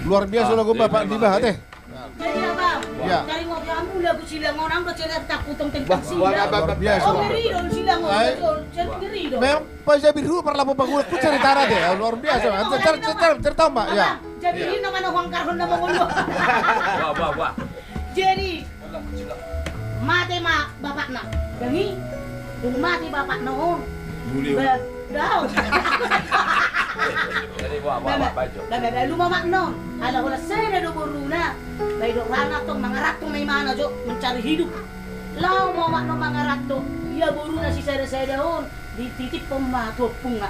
Luar biasa lagu Bapak di bah teh. Jadi abang, Ya. dari ngopi kamu lagu silang orang udah cerita kutong tentang Wah, silang. biasa. Oh ngeri dong silang Ay. orang, ngeri dong. Memang Pak Jabir dulu pernah bagus ku cerita deh, luar biasa. Cerita Mbak, ya. Jadi ini namanya Huang Karhon nama ngulu. Wah. Jadi mati mak bapak nak, dengi, dung mati bapak noon. Daw. Jadi wah baju. Dada lu mamak non. Ala wala saya do boruna. Dai do rana tong mangarat tong may mana jo mencari hidup. Lau mamak no mangarat to. Ya boruna si saya daon dititip pemato punga.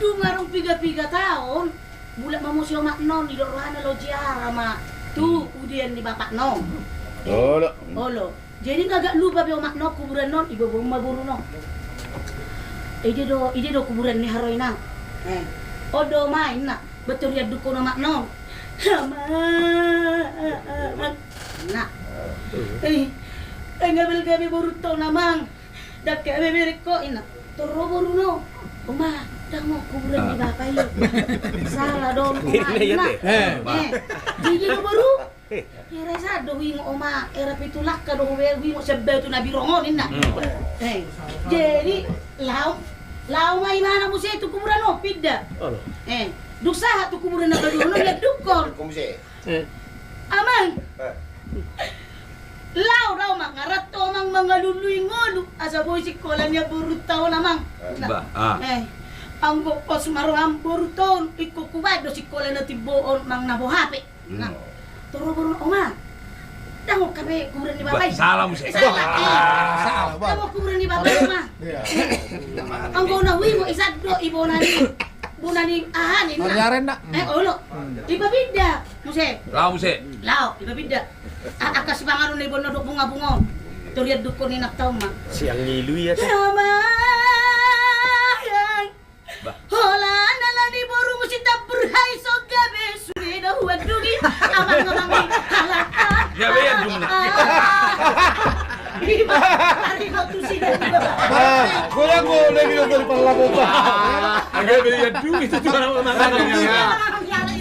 Dungarong piga-piga tahun. Mula mamusio mak non di do rana lo jiara ma. Tu udian di bapak non. Olo. Jadi kagak lupa bio mak no kuburan non ibu bomba buru no. Ide do kuburan ni haroy na. Odo main na. Betul ya duko na makno. Nak. Ngabil gabi boruto namang. Dak kami mereko ina. Toro boruno. Uma, damo kuburan ni bapak iyo. Salah dong kumain na. Jadi do baru. Era sa do wingo oma, era pitulak ka do wingo sebel tu nabi rongon ina. Jadi lau may mana mo siya ito kuburan no, pidda. Duksaha ito kuburan na kaduno, nagdukor. Amang, lau raw mangarat to mang mga luluy ngolo. Asa boy si kola niya burutaw namang. Ang gopos maruhang buruton, ikukubado si kola na tibuon mang nabuhapi. Turo burun oma. Dango kami kuburan ni babay. Salah mo siya. Salah, Bang. Dango kuburan ni babay ma. Ang gona mo isad do ibo na ni ahanin na. Maryaren na. Ulo. Ibabida. Muse. Lau mo siya. Lao, ibabida. Akas pangano ni ibo na do bunga-bunga. Turiyad do ko ni naktaw ma. Siang niluy ya. Hamayang. Hola na la ni boru mo si taburhay so gabi. Suweda huwag dugi. Amang ngamang halaka. Gabi yan yung Iba, hari ko to sila. Kuya ko lagi ng parlabo pa. gabi yan yung ito tuwa naman mga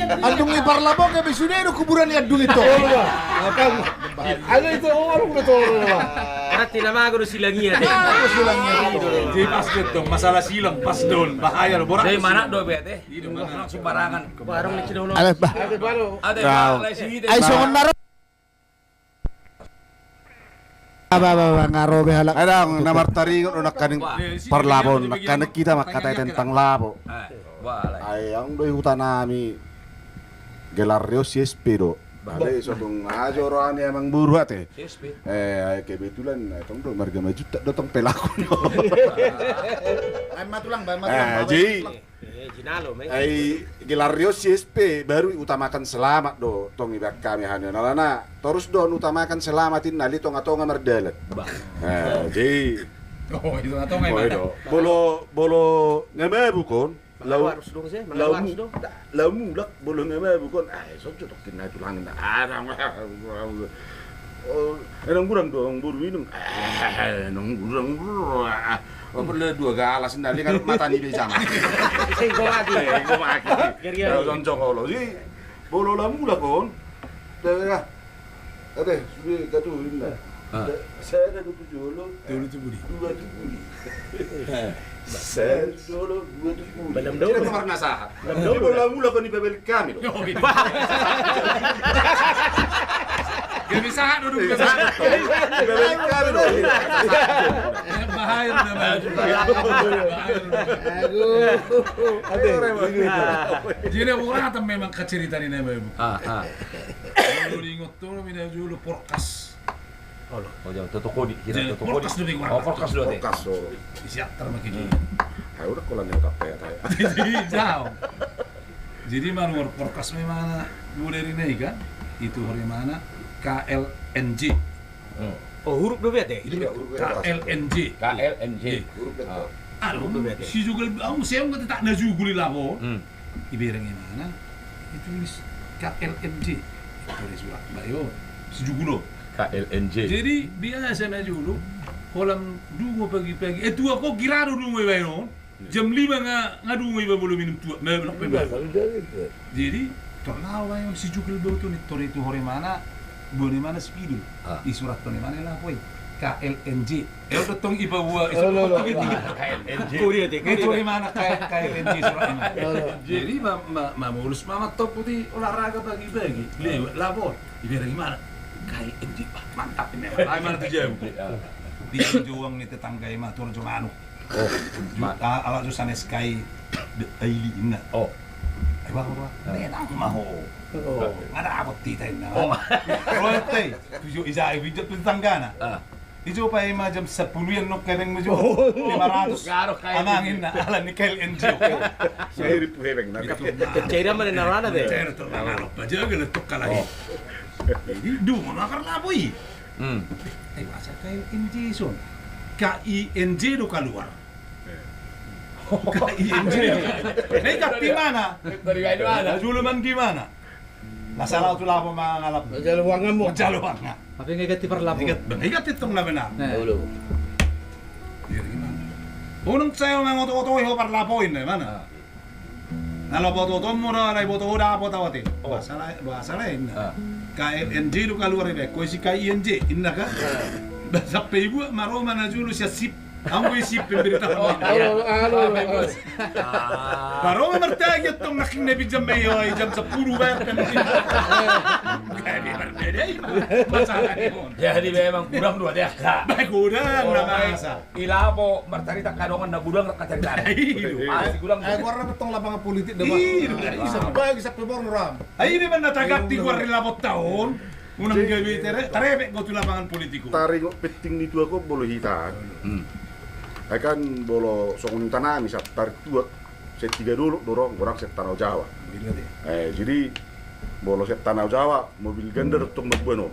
Andung ni parlabo kay bisunero kuburan ni andung ito. Ano ito? Anong betul naman? Karena tinamago na silang iya. Jadi pas gitu, masalah silang pas doon, bahaya lo. Dari mana do bete? Di mana sembarangan. Barang ni kinuno. Alas ba? Ada Ay songon naro. Aba ngarobe halak. Adang namartaringon unak kaning parlabon nakana kita makatay tentang labo. Ay ang doy hutanami Gelarrio si espero. Bale so kung ajo roan emang buruat eh. Ay kebetulan itong do marga maju tak datang pelakon. Ay matulang ba matulang. Jadi Jinalo, men. ay Gelarrio CSP baru utamakan selamat do tong ibak kami hanya nalana terus don utamakan selamatin nali tong atonga mardalat. Jadi itu atau nggak mana? bolo ngama bukon Lau harus dong sih, lamu harus dong. lamu lak bolo ngama bukon so jodokin na tulang na enong kurang dong buru minum enong kurang perlu dua galas sendali kan mata ni bisa mah. Iko lagi. Kalau joncong kalau sih bolo lamu lah kon. Dah. Ade, sudah katu ini. Saya ada 7 jolo. 7 budi. 2 budi. Saya jolo 2 budi. Balam daw. Tidak pernah nasahat. Jadi bolo lamu lah kon di bebel kami loh. Gak bisa duduk Di bebel kami loh. bahaya jadi orang atau memang keceritaan ini ibu dulu ingat tuh mina dulu porkas jauh tutup kodi, kira tutup kodi. porkas dulu ingat Porkas dulu. Kas so. siap termakin Ayo udah kolan yang kape jadi jauh jadi manur porkas memang dulu dari ini kan itu hari mana KLNG Oh, huruf dulu ya, deh. KLNG Huruf betul. Aduh, si Jugul, saya nggak tak ada Jugul labo. Ibereng mana? Itu tulis KLNG. Itu tulis surat bayo. Si Jugulo. KLNG. Jadi biasa na dulu, kolam dungo pagi-pagi. Itu aku kira dulu bayo. Jam 5 ngadungi ba belum minum tua. Jadi terlawa yang si Jukil Boto nih tori itu hore mana boni mana speedo. Di surat tori mana lah boy. KLNJ. Udah tong iba buah isu KLNJ. Tori mana KLNJ surat ini. Jadi mulus mama top putih olahraga pagi-pagi. Lewat labor. Ibarat gimana? KLNJ mantap ini. Gimana tuh jam? Di juang nih tetangga mah turun cuma anu. Alat jurusan SKI daily inna. Wah, enak maho. Ada apa tita inna? Rote, tujuh isai bijak tetangga na. Ijo pa jam 10 yang nok kereng mo 500. Amangin na ala ni KLNJ. Saya ripuheng na. Caira man narana deh. Caira to ngalop pa jaga letok kalagi. Jadi dungo nakar laboy. Ay masa KLNJ son. KINJ do keluar. KINJ. Nekat di mana? Dari mana? Juluman gimana? Masalah itu lah mengalap. Jaluangan mo. Jaluangan. Tapi ngegat perlapo. Ngegat itong na benar. Dulu. Gimana? Unang sayo nga ngoto-ngoto ho parlapoin na mana? Nalo boto mo na lay boto da po tawati. Bahasa lain. KLNJ do keluar ibe. Ko si KINJ inna ka? Sampai ibu maroma na julu siya sip. Ang sip pemberitahuan. Maroma martagya tong naking nabi jam mayo ay jam 10 bayar kan. Kaya berbeda masalah ni mon. Jadi memang kurang dua dia. Baik kurang na masa. Ilabo martarita kadongan na budang kacaritaan. Masih kurang. Warna betong lapangan politik depan. Isa pa isa pebor ram. Ay di man natagak ti 40 tahun. Unang gabi tarebek go tu lapangan politiko. Tarik peting itu aku bolo hitan. Akan bolo sokun tanah misal tarik dua, set 3 dulu dorong orang set tanah Jawa. Jadi bolo set tanah Jawa mobil gender tung magbuano.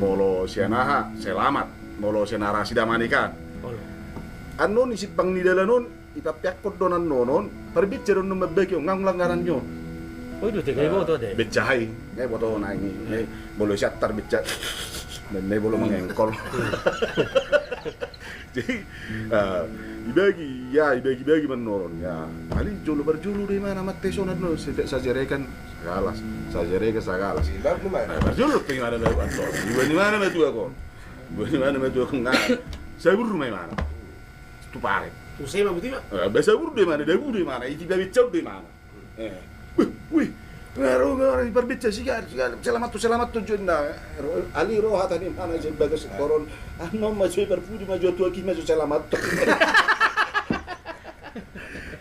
Bolo sianaha selamat, bolo sianara sidamanikan. Anon isip bang ni dalanon ipapiak ko donan nonon perbit jeron no mabeki ngang langgaran nyon. Oh itu tiga ibu tuh deh. Becahai, boto na ini bolo siat terbecah. Dan bolo mengengkol. Jadi ibagi menoron ya. Kali jolo berjulu di mana matesonan no sajarekan sagalas. Berjulu pengen ada lewat tol. Di mana metu aku? Di mana metu aku nggak. Saya buru main mana? Tu pare. Tu saya mah betul. Biasa buru di mana? Dagu di mana? Iki babi cau di mana? Wih. Ngaruh berbicara selamat tujuan na ali roha tadi mana je bagas koron ano maju berpudi maju tua ki maju selamat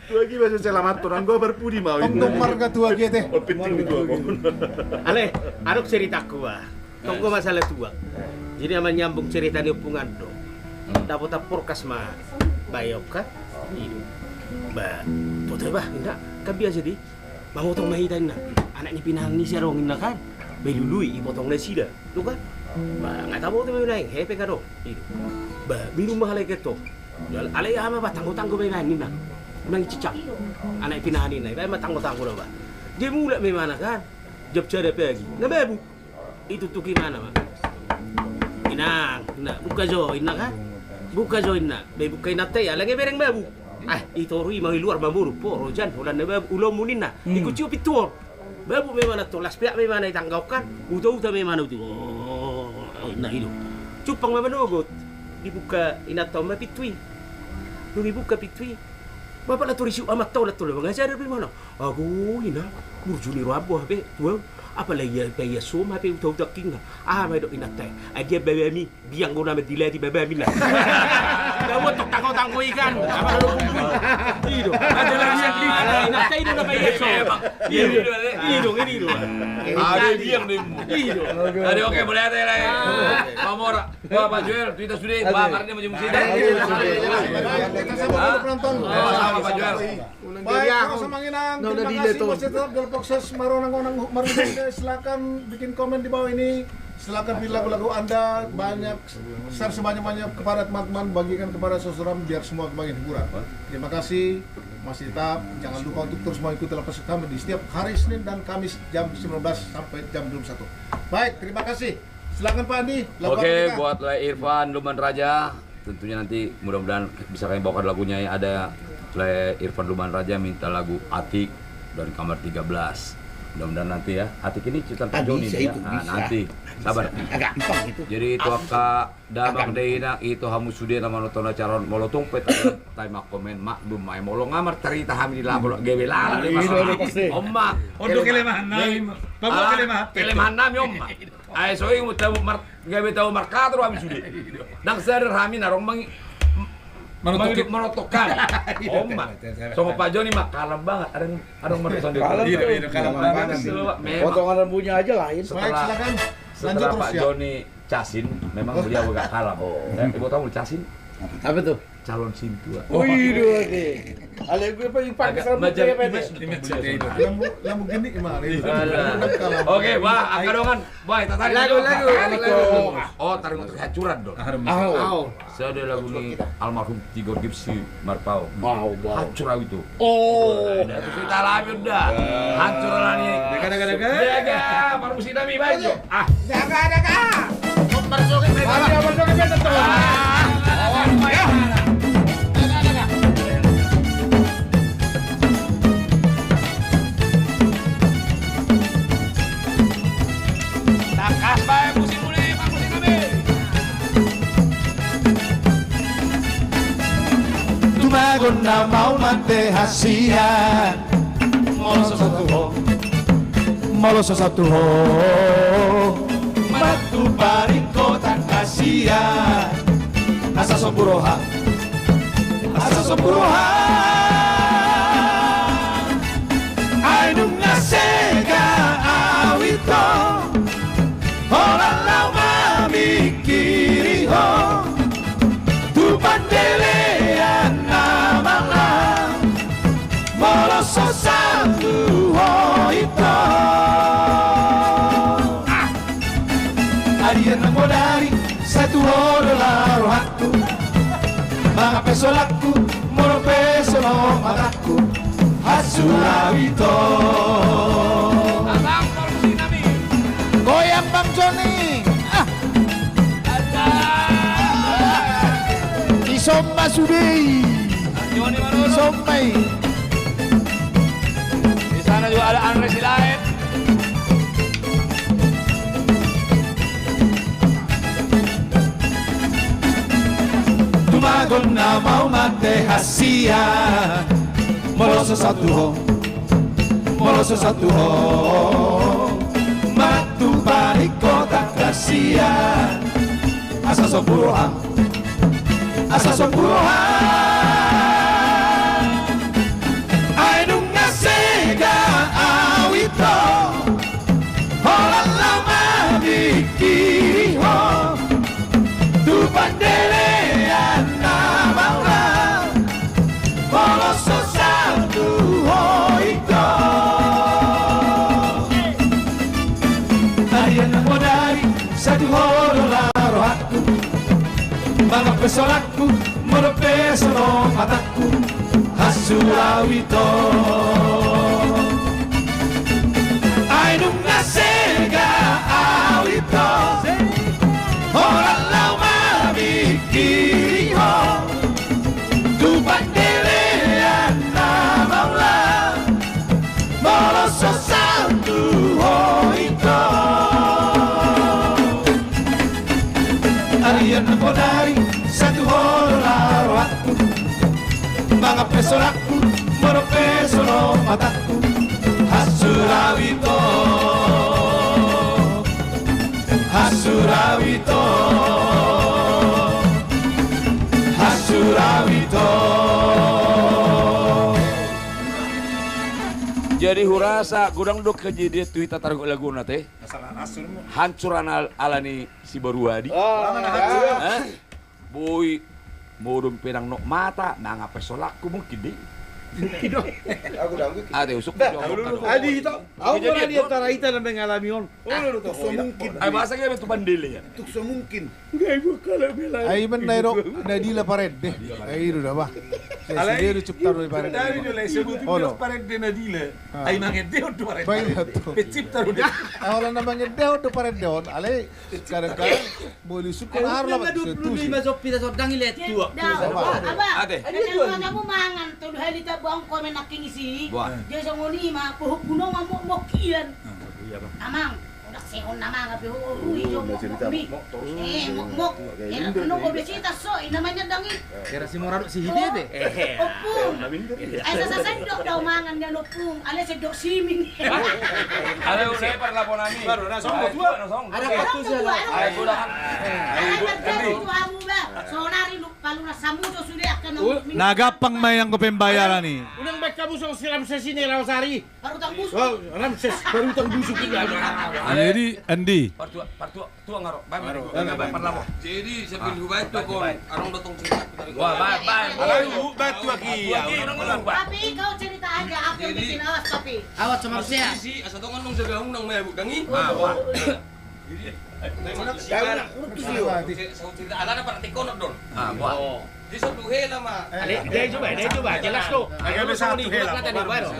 tua ki maju selamat orang gua berpudi mau Untuk marga tua ki teh. penting itu aku Ale, aduk ceritaku ah. Tunggu masalah tua. Jadi ama nyambung cerita di hubungan do. Dapat porkas mah bayok kan? Ini. Ba, tuh bah, enggak kan biasa di. Mau tong mahitan na. Anaknya pinang ni siya rong kan. Belului ipotong na sila. Tuh kan? Ba, nggak tahu tuh main hepe kan do. Itu. Ba, minum mahal gitu. Alay ama ba tanggo-tanggo main ni na. Nang cicak. Anak pinahan ni na. Ba matanggo-tanggo na ba. Dia mulai main mana kan? Jab cara pagi. Ngabebu. Itu tuh gimana mah? Inang, buka join na kan? Buka join na. Be buka inate ya lagi bereng babu. Itu rui mau luar bamburu po rojan ulan na ulo munina ikut cium pitur babu memang tu las pihak memang ditangkapkan uta memang itu nah itu cupang memang nogot dibuka inatau mah pitui lu dibuka pitui bapak lah turisi amat tahu lah tu lah mengajar dari mana aku ina burjuni rabu habe tuang apa lagi ya sum habe uta king mai dok inatai dia bebemi biang guna medila di bebemi lah Dapat tok tanggo ikan. Apa lu kumpul? Itu. Ada lagi yang di. Ingat itu na bayar so. Itu ini itu. Ada biang deh. Itu. Ada oke boleh ada lagi. Mamora. Wah Pak Joel, kita sudah bakarnya macam musik. Kita sama penonton. Sama Pak Joel. Baik, kalau semanginang, terima kasih masih tetap dalam proses maronang-onang silakan bikin komen di bawah ini. Silakan pilih lagu-lagu Anda banyak share sebanyak-banyak kepada teman-teman, bagikan kepada saudara biar semua kebagian hiburan. Terima kasih, masih tetap jangan lupa untuk terus mengikuti episode kami di setiap hari Senin dan Kamis jam 19 sampai jam 21. Baik, terima kasih. Silakan Pak Andi. Oke, buat Irfan Luman Raja, tentunya nanti mudah-mudahan bisa kami bawakan lagunya ya. Ada oleh Irfan Luman Raja minta lagu Atik dari kamar 13. Mudah-mudahan nanti ya. Atik ini ciptaan Pak Joni ya. Nah, nanti sabar. Gampang itu. Jadi itu aka damang deina itu hamu sudia nama notona caron molotong peta taima komen mak dum mai molong ngamar cerita hami di labro gewe lala le mas. Omma. Untuk kelemahan nami. Pabok kelemahan. Kelemahan nami omma. Ay so yung tahu gewe tahu markadro hami sudia. Nang sadar hami narong menotokkan. Omma. Sama Pak Joni mah kalem banget. Ada menusan di Kalem banget. Potongan rambutnya aja lain. Baik, silakan. Lanjut Setelah terus Pak ya. Joni Casin, memang beliau agak kalem. Ibu tahu Casin? Apa tuh? Calon sintua. Wih, oke. Ale gue paling pakai rambut kayak apa Lambu gini gimana itu? Oke, wah, akadongan. Wah, tadi Lagu. Oh, tarik untuk hacuran dong. Saya ada lagu nih almarhum Tigor Gipsy Marpao. Wow. Hancur itu. Oh. Udah itu kita alami udah. Hancur lah nih. Jaga, permusi nami baju. Jaga. Masukin betul. Takas bae musim mulai, permusi nami. Tumagon na mau mate hasian Moloso satu ho Matu pariko tak kasihan Asa sopuroha Ainung ngasega awito Orang lama mikiri ho Tu pandelean namala Moloso satu ho ito Adian ang modari satu ho dolar hakku Mga peso laku moro peso no mataku Hasulawito Tatang permusi nami. Goyang Bang Joni Isomba Sudei Joni Manurung. Isombay Di sana juga ada Andres Silaet. Tumagon na mau mate hasian Moloso satu ho Matu balik kota kasihan Asa sopurohan Ainung ngasega awito Orang lama mikiri ho Tu pandelean namala Moloso satu ho ito Arian ang modari satu ho dolar hakku Mga peso laku moro peso no mataku Hasulawito Ainung ngasega awito Orang lama mikiri ho Tu pandelean namala Moloso satu ho ito Arian ang modari satu ho dolar hakku Mga peso laku moro peso no mataku Hasulawito Jadi hurasa gudang dok kejadian Twitter taruh lagu nate. Hancuran alani si Baruadi. Boy modum penang nok mata nanga pesolaku mungkin deh. Aku dah ambil. Ada usuk. Adi itu. Aku pernah di antara kita dan mengalami on. So mungkin. Ay bahasa kayak betul bandel ya. Tuk so mungkin. Gak ibu kalau bilang. Ay man nairo nadila pared deh. Ay iro na ba? Sendiri cipta doi parek. Dari dulu sebut Olo. parek de nadile. Ai mangedeo do parek. Baik tu. Pecipta do. Awalnya namanya deo tu parek deon. Ale kadang-kadang boleh suka harla tu. Aba, kalau kamu mangan tuh hari kita buang komen naking isi. Dia sangoni mah pohon gunung mau mokian. Amang, udah sehon namang tapi hui jo mok. Mok. Ano ko bisita so, namanya dangi. Kira si Morano si Hidi deh. Opung. Ay sa dok daw mangan dia opung. Ale si dok simin. Ada udah parlapon nami. Baru na song dua. Ada waktu sih lah. Ay kuda. Ay amu ba. Sonari lu palu na samudo sudah akan Nagapang mayang ko pembayaran ni. Unang ba't kamu sa Ramses ini Rawsari? Parutang buso. Ramses baru tang busuk ini. Jadi Andi. Tua ngaro. Bye parlapon. Jadi sambil hubay to kon arong dotong cerita. Wah, bye. Alayu batu lagi. Tapi kau cerita aja aku yang bikin awas tapi. Awat sama saya. Si asa tongan nung sagahong nang mayabuk dangi. Wah. Sa cerita ala na para tikonot don. Wah. Di sa duhe na ma. Dia coba, jelas tuh. Agak besar tuh hela.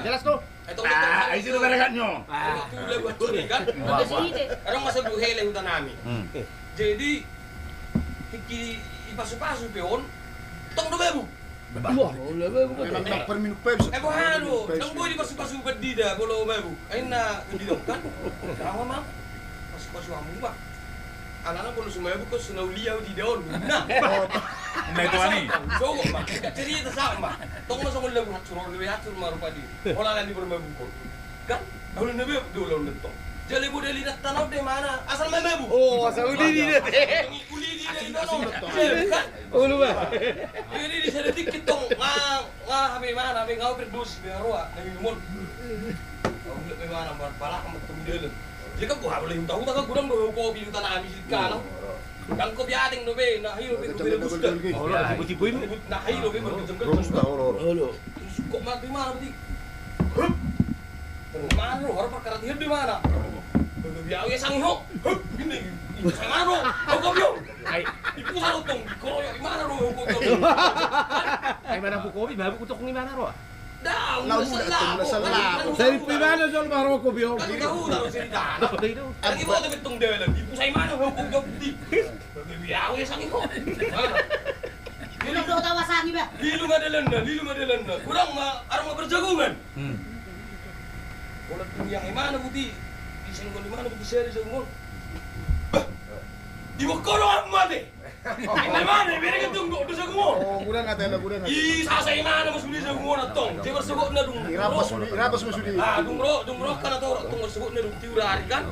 Jelas tuh. Itong dotong. Ay sino baragat nyo? Tule buat tuni kan. Arong masa duhe le hutan nami. Jadi hiki ipasu-pasu peon tong do bebu. Memang nak perminuk Pepsi. Halo, nang boy di pasu-pasu bedida kalau bebu. Ain na bedidong kan. Kamu mah pasu-pasu amu ba. Anak-anak kalau semua bukan senau liau di daun. Nah, Nah itu ani. so ba. Cerita sama. Tong masuk lagu hancur hancur maru padi. Olah di bermain buku. Kan? Kalau nabe dulu nonton. Jadi boleh lihat tanah di mana? Asal main bebu. Oh, asal uli di deh. Uli di daun. Kan? Ulu ba. Jadi di sana dikit tong habi mana habi ngau berdus biarua nabi mun. Kau lihat mana pala kamu tunggu dulu. Jika gua boleh tahu tak gudang do kopi di tanah habis kan. Yang kopi ating do be nah hiyo be berdus. Oh, tiba-tiba ini. Nah hiyo be berdus. Kok mati mana berarti? Mana lo orang perkara dia di mana? Biawe sangiho. Ini sangan lo. Kok biong? Ai, iku salo tong dikroyo di mana lo kok. Ay mana po kopi, babu kutok ni mana ro. Dah, udah salah. Dari primano jual baru ko biyo. Kan tahu tahu cerita. Lagi mau tapi tung dia lagi. Ibu saya mana hukum job di. Biawe sangiho. Belum do tawa sangi ba. Lilu ngadelanda. Kurang mah arang berjagungan. Kalau yang mana budi? Di sini di mana budi saya di jagungan? Di Bokoro amate. Di mana? Biar kita tunggu di jagungan. Oh, bulan ngata bulan. Ih, sasa mana mas budi jagungan atong? Dia bersegok na dung. Irapas musudi. Ah, dungro kan atau tung bersegok na dung tiurari kan?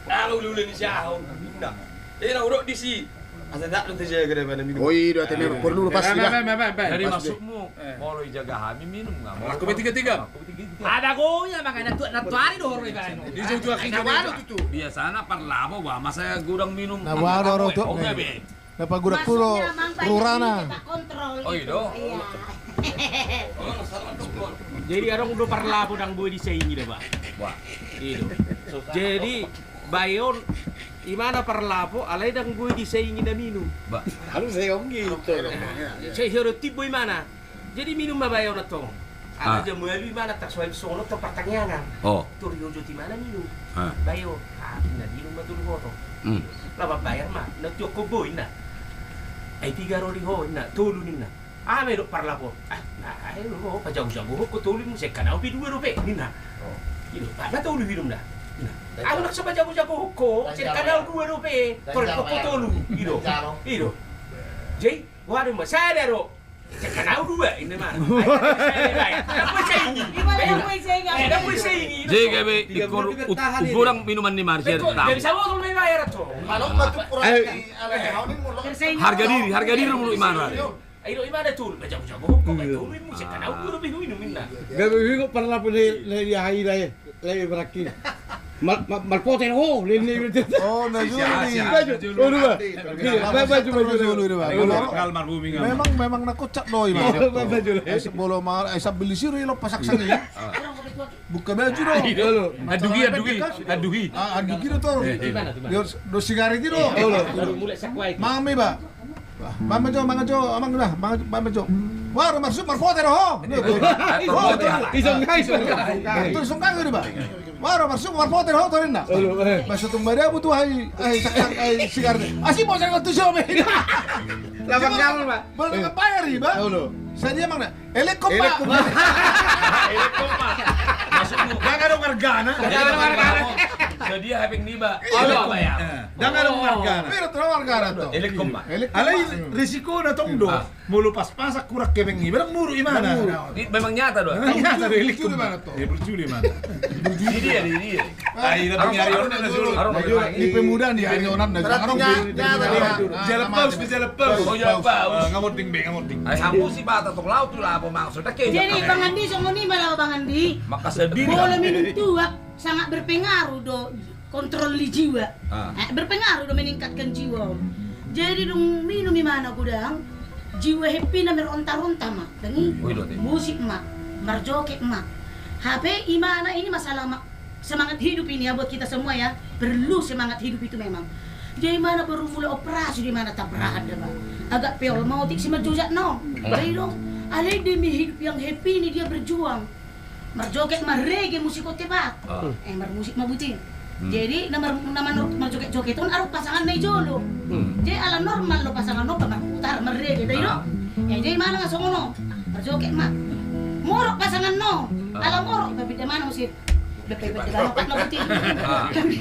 Kalau lulu ni siapa? Nah, na urok di si. Asa tak lu terjaga dari mana minum? Oh iya, tener perlu lepas dia. Dari masukmu, kalau jaga hami minum nggak mau. Aku bertiga-tiga. Ada gonya makanya natuari do horo ikan. Di jauh jauh akhirnya itu. Biasanya parlabo wah, masa gudang minum. Nah, wah, ro to. Dapat gura puro rurana. Oh iya. Jadi arong udah parlabo dang boy di saingi deh, Pak. Wah. Itu. Jadi bayon imana parlapo alay dang gue di saingi na minum. Ba. Harus saya gitu. Saya hero tipo imana. Jadi minum mabayaw na to. Ada jam muali mana tak soal sono to pertanyaan. Oh. Tur yo di mana minum. Ah. Bayo. Na minum betul ho to. Laba bayar mah na toko boy na. Ay 3 roli ho na tulu ni na. Mero parlapo. Nah, ay mo pajau-jauh ko tulu mo se kanao pi 2 rupiah ni na. Ilo, na tulu minum na. Ako nagsabajago-jago ko, kanal 2 rupiah, por kokotolu, iro. Jay, wala mo, sadaro. Kanal 2, ini mah. Dapat saingi. Jadi kami kurang minuman di Marsier tahu. Dari sawah may bayar to. Harga diri menurut Imara. Ayo imana tul, bajago-jago ko, tulu mo se kanal 2 rupiah minumin na. Gabi ko para na po le hay le berakin. Malpoten ho, le Oh, najuli. Memang nakocak doi mah. Sebelum esa beli siri lo pasak sani. Buka baju do. Aduhi. Aduhi to. Do sigaret do. Mulai sakwai. Mami ba. Mama jo, amang dah, mama jo. Maro marsuk marfote ho. Isong guys. Itu sungkang ini ba. Maro marsuk marfote ho to rin na. Basta tumbada mo to ay sigar. Asi mo sa to show me. Labang kamu, Pak. Boleh bayar ba? Sa dia mang na. Eleko pa. Maksudmu Jangan dong wargana. jadi hapeng niba. Bayar. Jangan dong wargana. Pero to wargana to. Elekom ba? Alay risiko na tong do. Mulu pas-pasak kurak kebeng ni. Berang muru imana. Memang nyata doang. Nyata risiko di mana to? Berjudi mana? Di dia. Ai na nyari orang na suruh. Di pemuda di anyonan na. Orang jalepaus di jalepaus. Oh jalepaus. Ngamuting be ngamuting. Ay, kamu si bata tong laut tuh lah apa maksudnya kayak Jadi Bang Andi songoni malah Bang Andi. maka sendiri. Bola minum tuak sangat berpengaruh do kontrol di jiwa. Berpengaruh do meningkatkan jiwa. Jadi dong minum di mana gudang? Jiwa happy na meronta-ronta mak. Dangi musik mak, marjoke mak. HP imana ini masalah mak. Semangat hidup ini ya buat kita semua ya. Perlu semangat hidup itu memang. Jadi mana baru mulai operasi di mana tak berada bang. Agak peol mau tik si majujak no. Jadi dong, alai demi hidup yang happy ini dia berjuang. Marjoket marrege musik tebat. Musik mabutin. Jadi nama marjoket-joket itu arus pasangan na jolo. Jadi ala normal lo pasangan no putar marrege dai no. Jadi mana ngasono? Marjoket mah. Morok pasangan no. Ala morok ipa mana musik. Dapat na buti.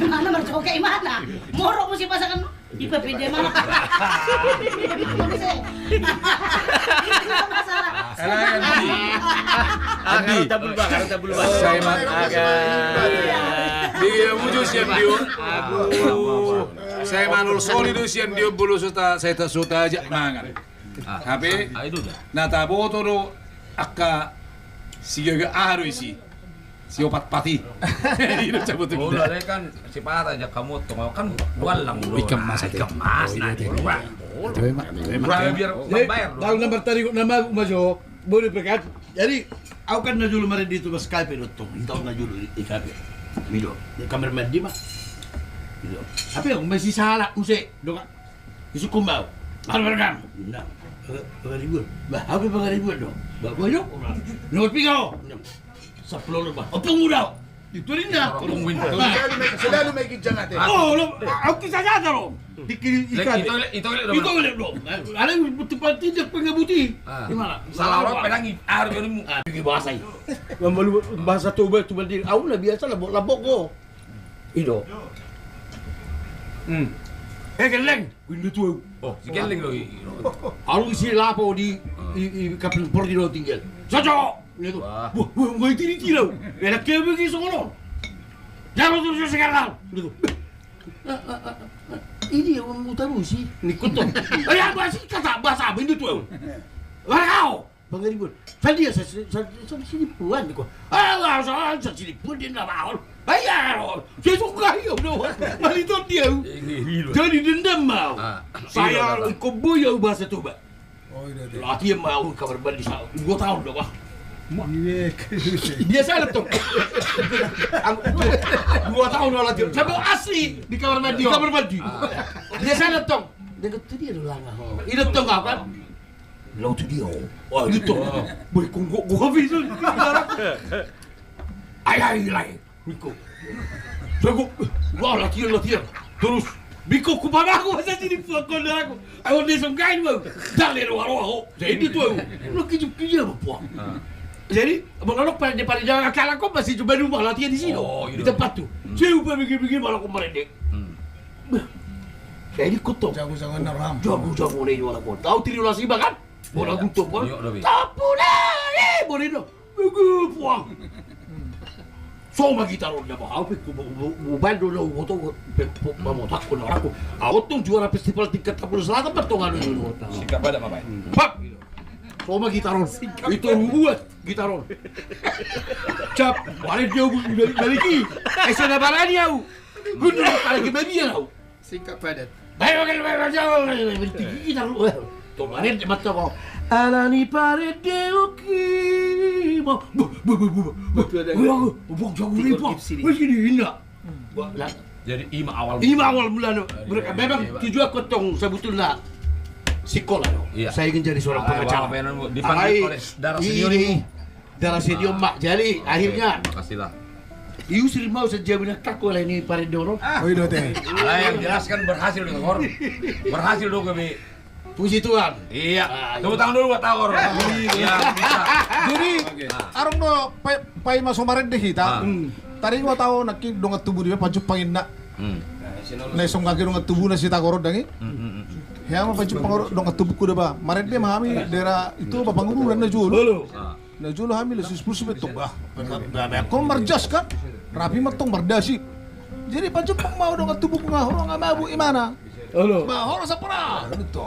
Mana marjoket mana? Morok musik pasangan no. Ipa pide mana? Masalah. Adi. Karena tabul bah. Saya mah dia wujud sian dia. Saya manul solid sian dia bulu suta saya tak suta aja mangan. Tapi itu dah. na tabo toro akka sigaga aru isi. Si opat pati. Itu cabut Oh, udah kan si Pata aja kamu tuh kan walang dulu. Ikemas nanti dua. Itu emang. Biar Jadi, bayar kalau nomor tadi nama masuk boleh berkat. Jadi, aku kan najulu mari di tu Skype itu. Tahu najulu di Skype. Mido, kamera mandi mah. Gitu. Tapi aku masih salah musik. Dong. Isu kumbau. Albergan. Nah. Bagaribu. Bah, apa bagaribu dong? Bah, boyo. Nomor pingau. Sepuluh lebah. Apa muda? Itu rinda. Selalu make jangan. Oh, lo, aku kisah nyata lo. Dikiri ikan. Itu dong. Ada tempat tidak pengabuti. Gimana? salah orang pedangi harga ini. Bikin bahasa ini. Membalu bahasa toba cuma di. Aku lah biasa lah labok ko. Ido. Geleng. Windu tu. Oh, si Geleng lo. Aku isi lapo di kapal port di lo tinggal. Cocok. Itu. Wah, itu lo. Enak ke begitu sono. Jangan terus sekarang. Gitu. Ini yang utama sih. Nikuto. Ya bahasa kata bahasa apa itu tuh? Warau. Bangaribu. Tadi saya sini puan kok. Ah, saya sini pun dia nak mau. Ayah, saya suka ya bro. Mari tu dia. Jadi dendam mau. Saya ikut boya bahasa tu ba. Oh, iya. Latihan mau kamar mandi 2 tahun dah, Pak. Dia salah tuh. 2 tahun lah latihan. Sampai asli di kamar mandi. Di kamar mandi. Dia salah tuh. Dia kata dia dah lama. Ini tuh enggak kan? Lalu tu dia. Wah, itu. Boy, gua bisa. Ay, Biko. Gua latihan. Terus Biko kubaba aku masa sini fakon aku. Aku disungkain mau. Dale roho. Jadi tuh. Lu kijip-kijip apa? Jadi, menolak pada jalan akal aku masih coba rumah latihan di sini. Di tempat tuh. Saya lupa bikin malah aku merendek. Saya ikut tuh. Jago-jago naram. Jago-jago nih jual aku. Tahu trilasi kan? Bola gutuk kan? Tapu nih. Boleh dong. Begitu puang. Soma gitarong na ba? Aku mobile dulu moto tak pun aku. Aku tuh juara festival tingkat Tapulus Selatan pertongan dulu. Sikap pada mamai. Pak. Soma gitarong. Itu buat gitarong. Cap, balik dia balik. Sana barani aku. Gunung kali ke baby aku. Singkat padat. Baik jauh. Bertinggi gitarong. Tuh mana mata kau. Alani parede oki. Buk jago ni pak. Begini indah. Jadi ima awal bulan. Mereka memang tujuan kotong sebetulnya sekolah dong. Iya. Saya ingin jadi seorang pengacara. Dipanggil oleh darah senior ini. Darah senior mak. Jadi akhirnya Makasihlah. Yusri mau saja bilang kaku lah ini pada dorong. Oh itu teh. Lah yang jelas kan berhasil dengan Kor. Berhasil dong kami. Puji Tuhan. Iya. Tepuk tangan dulu buat Kor. Iya, bisa. Jadi arong do pai masuk maret deh kita. Tadi gua tahu nak dongat tubuh dia paju pangin nak. Nesong kaki dongat tubuh nasi takorot dangi. Ya mah paju pangorot dongat tubuh kuda ba. Maret dia mahami daerah itu ba panguru dan najul. Najul hamil sus pulsu betul bah. Kau marjas kan? Rapi matong berdasi. Jadi paju pang mau dongat tubuh ngahoro ngamabu imana. Halo. Bah, harus apa lah? Itu.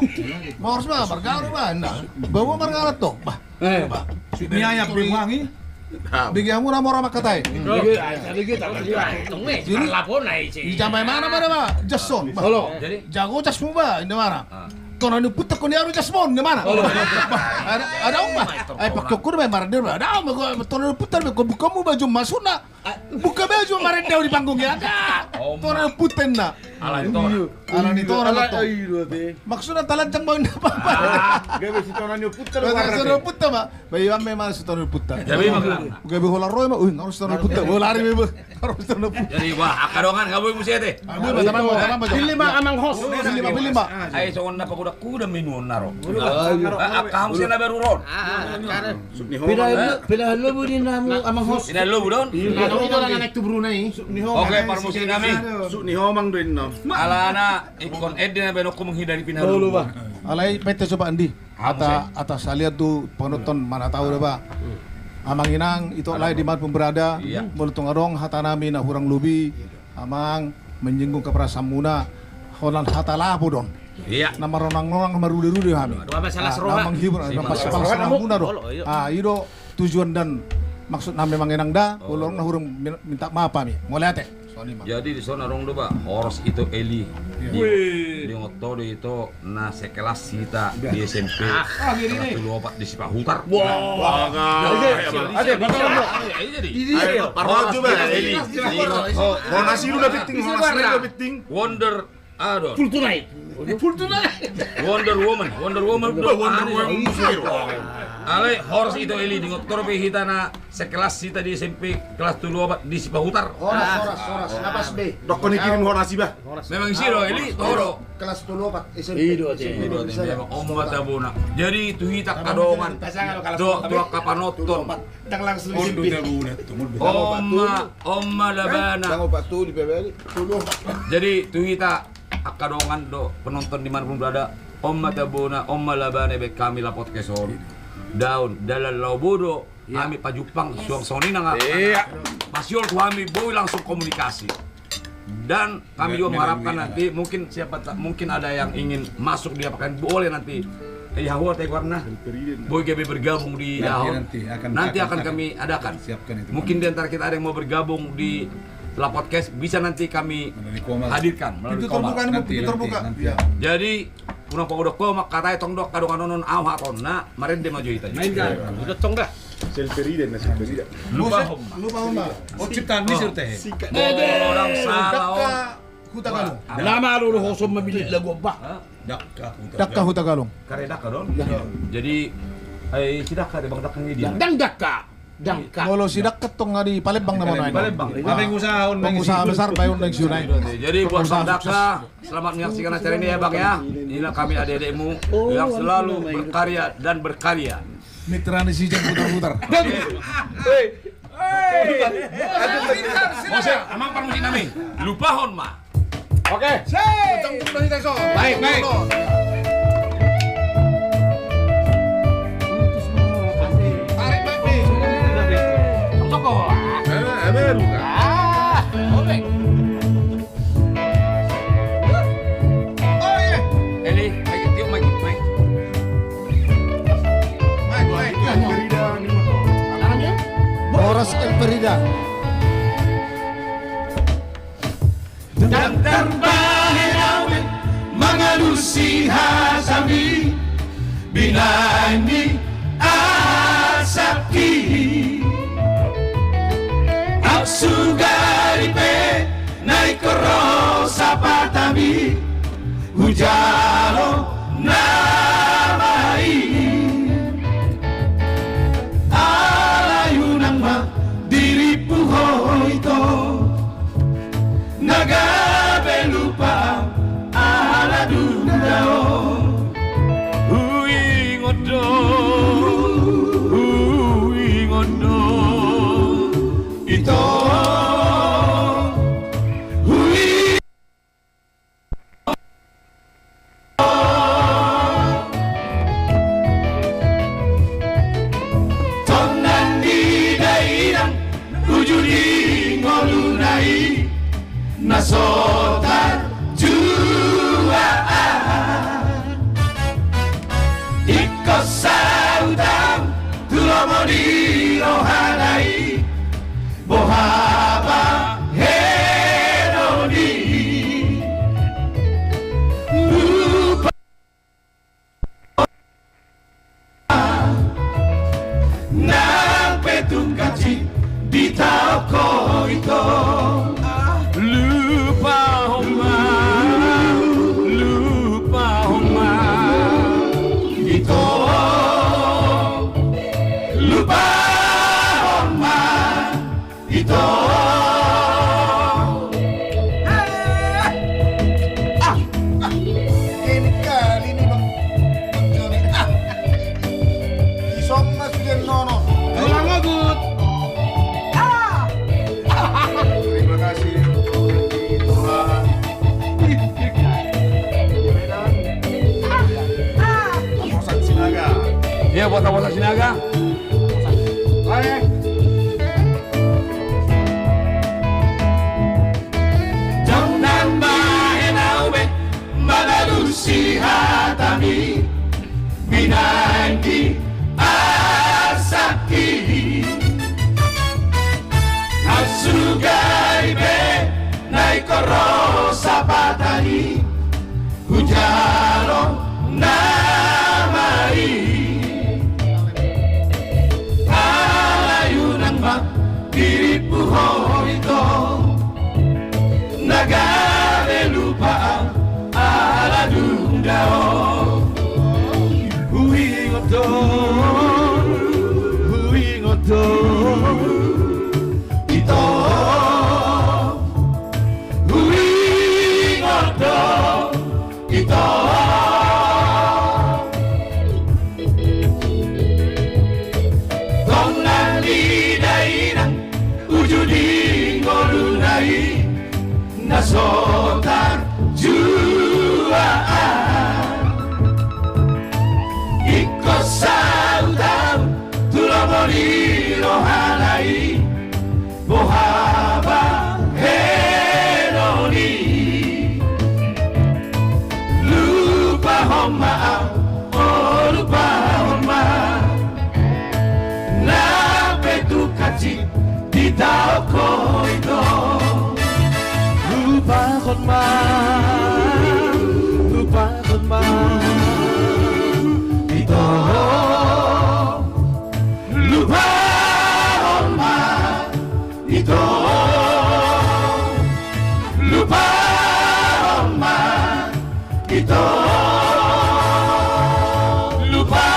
Mau harus bah, bergaul bah, nah. Bawa bergaul toh, bah. Bah. Ini ayam wangi. Bagi kamu nama orang makatai. Jadi lapor naik Di jamai mana bah? Jason. Halo. Jadi Jago jasmu bah, ini mana? Kono ni putak ko ni aro jasmon, ni mana? Ada umma. Ay pakyokur ba marade ba? Ada umma ko tono putar ko kamu baju masuna. Buka baju marade di panggung ya. Tono puten na. ala itu. Ala nito orang to. Maksudnya talancang bawin apa? Gabe si tono ni putar Tono putar ba? Bayi memang si tono putar. Jadi Gabe hola roy ma, harus tono putar. Lari be. Harus tono putar. jadi wah akadongan kamu mesti teh. Abu tamam. Pilih mak amang host. Pilih ma. Ay songon na kuda minun naro. Kamu sih na baru ron. Pila lo budin namu amang host. Ina lo budon. Ano ito lang naik tu Brunei. Oke, permusi kami. Ni homang din no. Alana ikon Edna benokku menghindari pinhalu. Alay pete coba Andi. Atas saya lihat tuh penonton mana tahu deh Pak. Amang inang itu alay di mana pun berada. Iya. Melutung arong hata nami na hurang lubi. Amang menyinggung kepada samuna. Holan hata lapu dong. Iya. Nama ronang-ronang marudi-rudi kami. Dua masalah seroha. Nama menghibur, nama pasal samuna dong. Itu tujuan dan maksud nama memang enang dah. Ulong na hurang minta maaf kami. Mulai ate. Jadi di sana rong do ba, Horos itu Eli. Di ngoto itu na sekelas kita di SMP. Kelas 24 di Sipahutar. Wah. Ada bakal mo. Jadi. Parol juga Eli. Oh, nasi lu udah fitting, nasi lu udah fitting. Wonder Aduh. Full tonight. Wonder Woman. Ale Horos itu Eli di ngotor be hitana sekelas kita di SMP kelas 24 di Sipahutar. Horas. Napas B. Dok ko ni kirim ho nasi ba? Memang siro Eli toro. Kelas 24 SMP. Memang omma tabuna. Jadi itu hita kadongan. Do kapanoton. Tak langsung Omma labana. Tango batu di bebeli. Jadi itu hita kadongan do penonton di mana pun berada. Omma tabuna, omma labana be kami la podcaston. Daun dalam laubodo kami pajupang suang soni nang Masyol kami boy langsung komunikasi. Dan kami juga mengharapkan nanti mungkin mungkin ada yang ingin masuk di apakan boleh nanti Yahwa teh warna boy kami bergabung di Yahwa. Nanti akan kami adakan. Mungkin di antara kita ada yang mau bergabung di La Podcast bisa nanti kami hadirkan melalui Komal. Itu terbuka. Jadi kurang pokok ko makatay tong dok kadongan nonon aw haton na marende maju ita. Main dah. Udah tong dah. Selperiden na selperiden. Lupa homma. Oh ciptaan ni sir teh. orang salah. Hutagalung. Lama dulu host memilih lagu apa? Dakka Hutagalung. Karena kadon. Jadi sidak ka bang dakang dia. Dan Dangka. Kalau sidak ketong ngadi Palembang naman ay. Palembang. Pengusaha besar bayon ng Sunay. Jadi buat Bang Daka, selamat menyaksikan acara ini ya Bang ya. Inilah kami adik-adikmu yang selalu berkarya dan berkarya. Mitra ni si Jen putar-putar. Mose, amang permusi nami. Lupa hon ma. Oke. Baik. Baru ka. Eli, tiup mic. Horas El Perida. Dan terbang mengalusi hasami binani asaki Sugaripe naik rosa patami hujalo na ujudi ngolunai nasotar juaan iko saudang tulomoni rohanai bohaba heroni lupa nang petung kaci di toko itu lupa homa itu lupa homa itu Ini kali ini Bang Joni. Isong mas dia nono. Tulang ngebut. Terima kasih Tuhan. Kawasan Sinaga. Iya buat kawasan Sinaga. Baik. Jangan bahenaube magalusi hatami binangi asaki Asugai be naikoro sapatani hujalo namai alayunan mak diripu hoito nagare lupa ala dundao hui ngoto ito hui ngoto ito kong nalidai na ujudi ngolunai nasotar juaan iko saudam tulomoni rohanai bohaba heroni lupa homa oh lupa homa na petu kaci di toko itu lupa homa itu lupa homa itu lupa homa itu lupa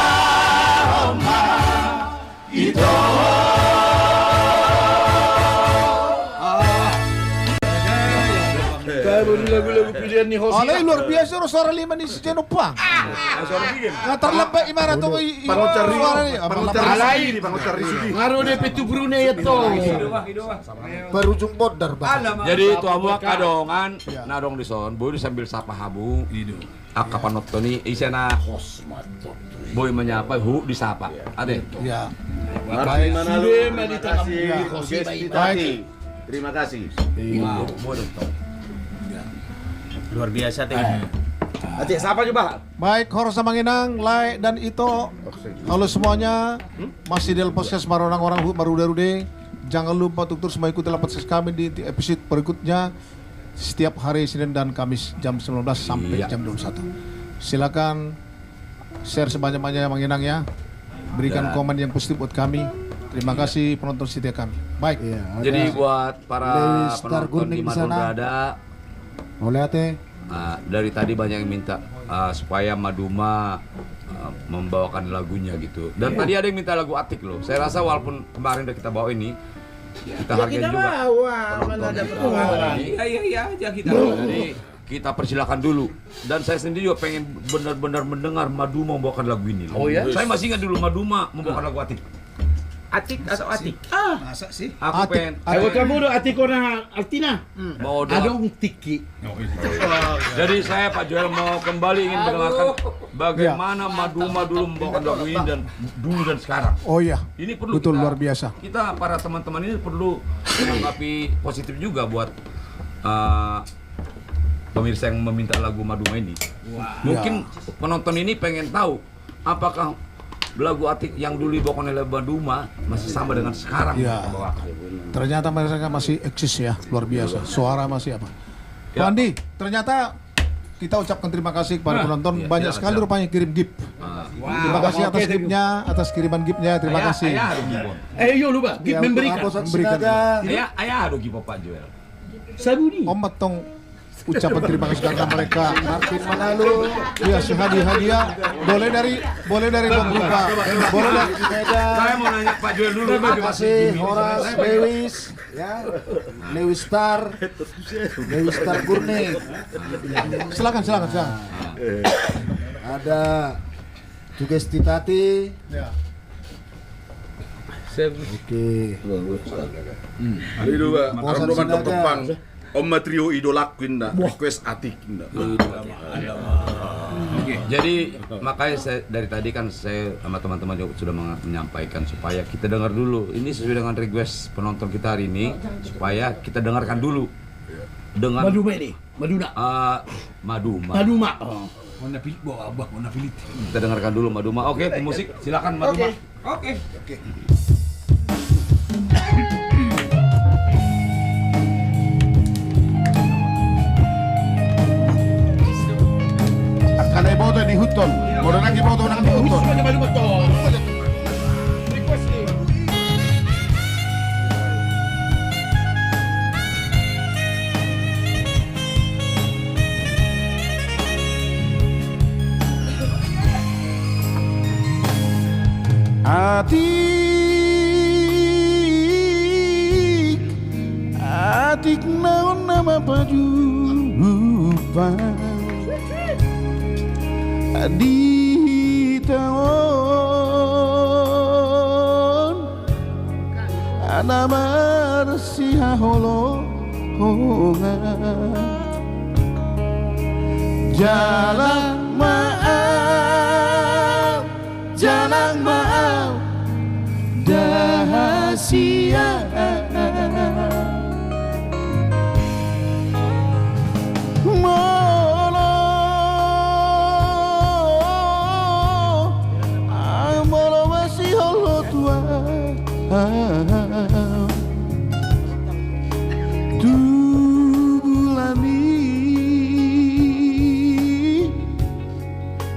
homa itu Lagu-lagu pilihan ni Hosi. Alay luar biasa no suara lima ni si Jenopang. Nggak terlambat gimana tuh suara ni. Alay, ngaruh deh petu Brunei itu. Berujung bodar Bang. Jadi tua muak kadongan nadong di son boy sambil sapa habu kapan notoni isena boy menyapa hu disapa ade Ya. Terima kasih. Luar biasa teh. Aceh siapa coba? Baik, Horsa Manginang, Lai dan Ito. Halo semuanya. Masih di podcast Maronang Orang Marude-Rude. Jangan lupa untuk terus mengikuti podcast kami di episode berikutnya setiap hari Senin dan Kamis jam 19 sampai jam 21. Silakan share sebanyak-banyaknya Manginang ya. Berikan komen yang positif buat kami. Terima kasih penonton setia kami. Baik. jadi buat para penonton di mana berada Oleh ate. dari tadi banyak yang minta supaya Maduma membawakan lagunya gitu. Dan tadi ada yang minta lagu Atik loh. Saya rasa walaupun kemarin udah kita bawa ini, kita hargai juga. Mana ada pertolongan. Iya aja kita. Jadi kita persilakan dulu. Dan saya sendiri juga pengen benar-benar mendengar Maduma membawakan lagu ini. Oh ya? Saya masih ingat dulu Maduma membawakan lagu Atik. Atik atau Atik? Masa sih? Aku pengen Ako tramudo ati ko na Altina. mau Adong tiki. Jadi saya Pak Joel mau kembali ingin mendengarkan bagaimana Maduma dulu membawakan lagu ini dan dulu dan sekarang. Oh iya. Ini perlu Betul, kita- luar biasa. Kita para teman-teman ini perlu menanggapi positif juga buat pemirsa yang meminta lagu Maduma ini. Mungkin penonton ini pengen tahu apakah lagu Atik yang dulu dibawakan oleh Maduma masih sama dengan sekarang Ya. kita bawakan. Ternyata mereka masih eksis ya, luar biasa. Suara masih apa? Ya. Pak Andi, ternyata kita ucapkan terima kasih kepada penonton. Iya, Banyak silakan, sekali silakan. rupanya kirim gift. Terima kasih atas giftnya, atas kiriman giftnya. Terima kasih. Ayah aduh gibon. Yo lupa, Ya, memberikan. untuk memberikan. Ayah aduh gibon Pak Joel. Sabuni. Om Matong ucapan terima kasih karena mereka Martin Manalu ya hadiah boleh dari Bang Rupa, boleh dari Saya mau nanya Pak Joel dulu. Terima kasih Horas, Lewis, ya, Lewis Star Gurne. silakan. Ada Sugesti Tati. Ya. Oke. Itu Pak, Bosan orang rumah Sinaga. Pang. Om Trio idolakuin dah, request Atik dah. Jadi makanya saya dari tadi kan saya sama teman-teman juga sudah menyampaikan supaya kita dengar dulu. Ini sesuai dengan request penonton kita hari ini supaya kita dengarkan dulu dengan Maduma ini, Maduna. Maduma. Maduma. Oh. Mana pilih bawa abah, mana pilih. Kita dengarkan dulu Maduma. Oke, pemusik silakan Maduma. Oke. Akan ada boto di hutan. Bodo lagi boto nang di hutan. Semuanya Maduma toh. Request ni. Atik naon nama baju di tahun nama siha holongan jalan maaf dahasia molo masih holo tua tu bulani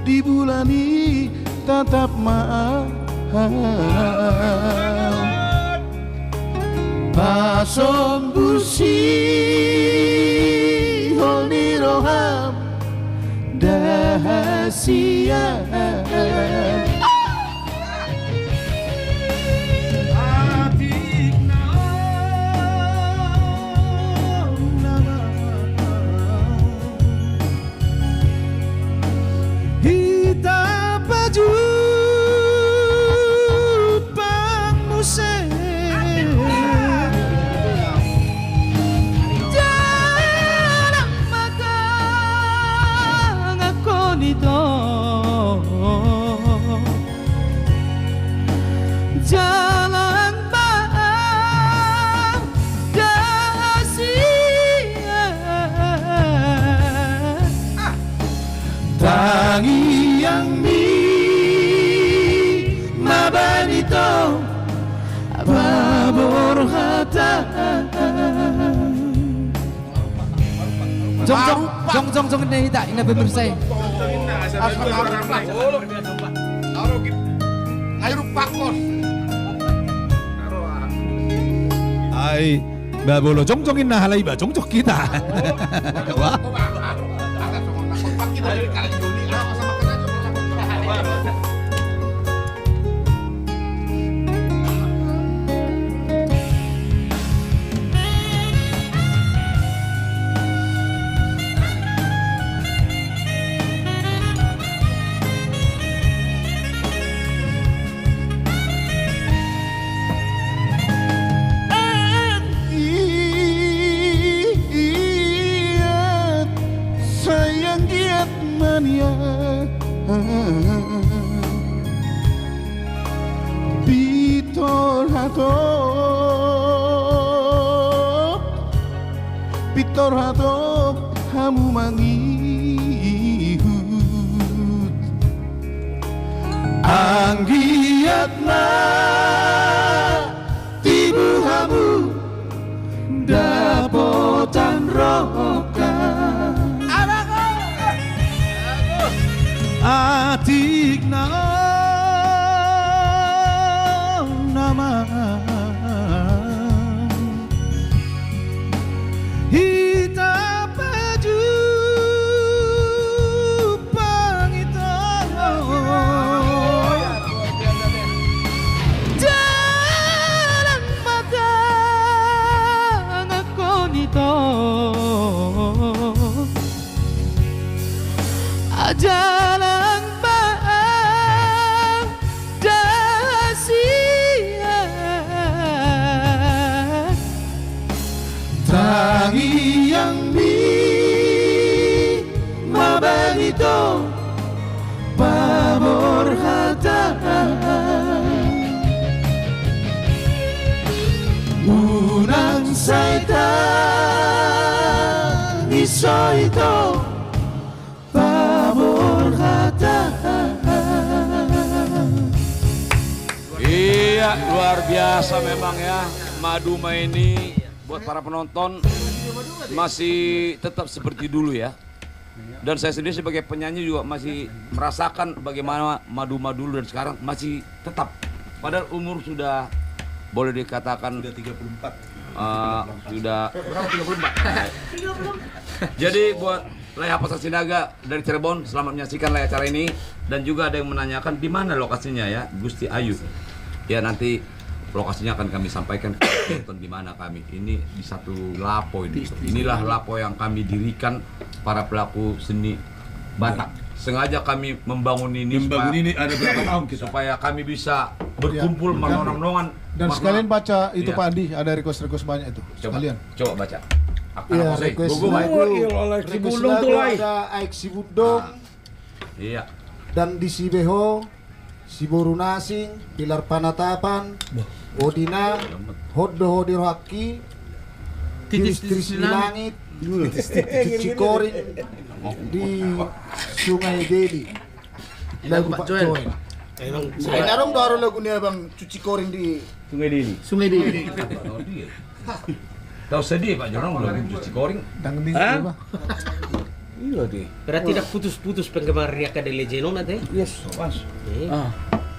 di bulani tatap maaf Pasom busi honi roham dahasia Atik Hita baju pangmusik Jalan mata ngako nito Jalan baang dahasia Tangi yang mi mabanito Babor hata Jong na hita ina bebersay. Ay, babolo jong-jongin na halay ba? Jong-jong kita. Wah. Pitor hatop hamu mangihut Anggiat na tibu hamu dapotan roka Atik na nama Hita baju pangito Jalan mata ngako nito Jalan bang dasia Tangi yang mi mabanito pamor hata Unang saita iso ito pamor hata Iya, luar biasa memang ya. Maduma ini buat para penonton masih tetap seperti dulu ya. Dan saya sendiri sebagai penyanyi juga masih merasakan bagaimana Maduma dulu dan sekarang masih tetap. Padahal umur sudah boleh dikatakan Sudah 34. Sudah berapa 34? Jadi buat Laya Pasar Sinaga dari Cirebon, selamat menyaksikan acara ini. Dan juga ada yang menanyakan di mana lokasinya ya, Gusti Ayu. Ya nanti lokasinya akan kami sampaikan ke penonton di mana kami. Ini di satu lapo ini. Inilah lapo yang kami dirikan para pelaku seni Batak. Sengaja kami membangun ini Ada berapa tahun kita? supaya kami bisa berkumpul menonong-nongan. Dan sekalian baca itu Pak Andi, ada request-request banyak itu. Sekalian. Coba baca. Iya, request ada Aik Sibudong. Iya. Dan di Sibeho, Siboru Nasing, Pilar Panatapan, Odina, Hoddo Hodir Haki, Tiris di Langit, Cikoring di Sungai Deli. Lagu Pak Joel. Saya narong daro lagunya Bang Cuci Koring di Sungai Deli. Tahu sedih Pak Jorong lagu Cuci Koring. Hah? Iya deh. Berarti tidak putus-putus penggemarnya ke Legeno nanti? Yes. Pas.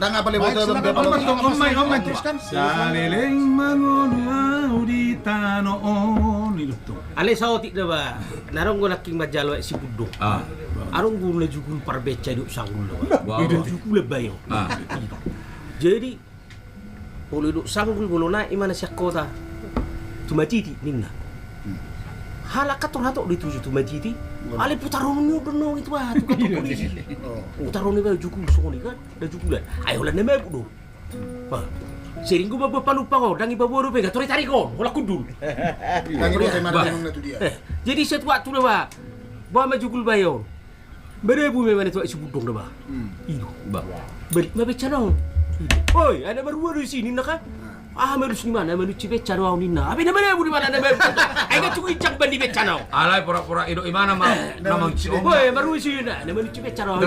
Dan apa lewat Om teruskan. Saliling mangonau di tanoon itu tuh. Ale sao tidak ba? Narong gua laking majalo si Budong. Arong gua jugul parbeca di sanggul ba. Itu jugul bayo. Jadi boleh duk sanggul bolona imana siya kota. Tumatiti ninna. Halakat orang hatok dituju tumatiti. Ale putaron mo dono itu ba tu kato polisi. Putaron ni ba jugul soni kan? Da jugulan. Ayo lan neme budo. Ba. Sering gua palupa ko dangi baboro pe gatori tariko. Wala kudul. Dangi ba kay marunong na tu dia. Jadi set waktu dah ba. Ba majugul bayo. Berebu memang itu si Budong dah ba. Iyo ba. Balik mabecano. Oi, ada baru di sini nak kan? Merus ni mana? Merus cipe caro ni na. Abi na mana bu di mana na ba? Ay ka tuwi cang bandi becano. Alay pura-pura ido imana ma namang Oi, baru sini na. Na merus cipe caro.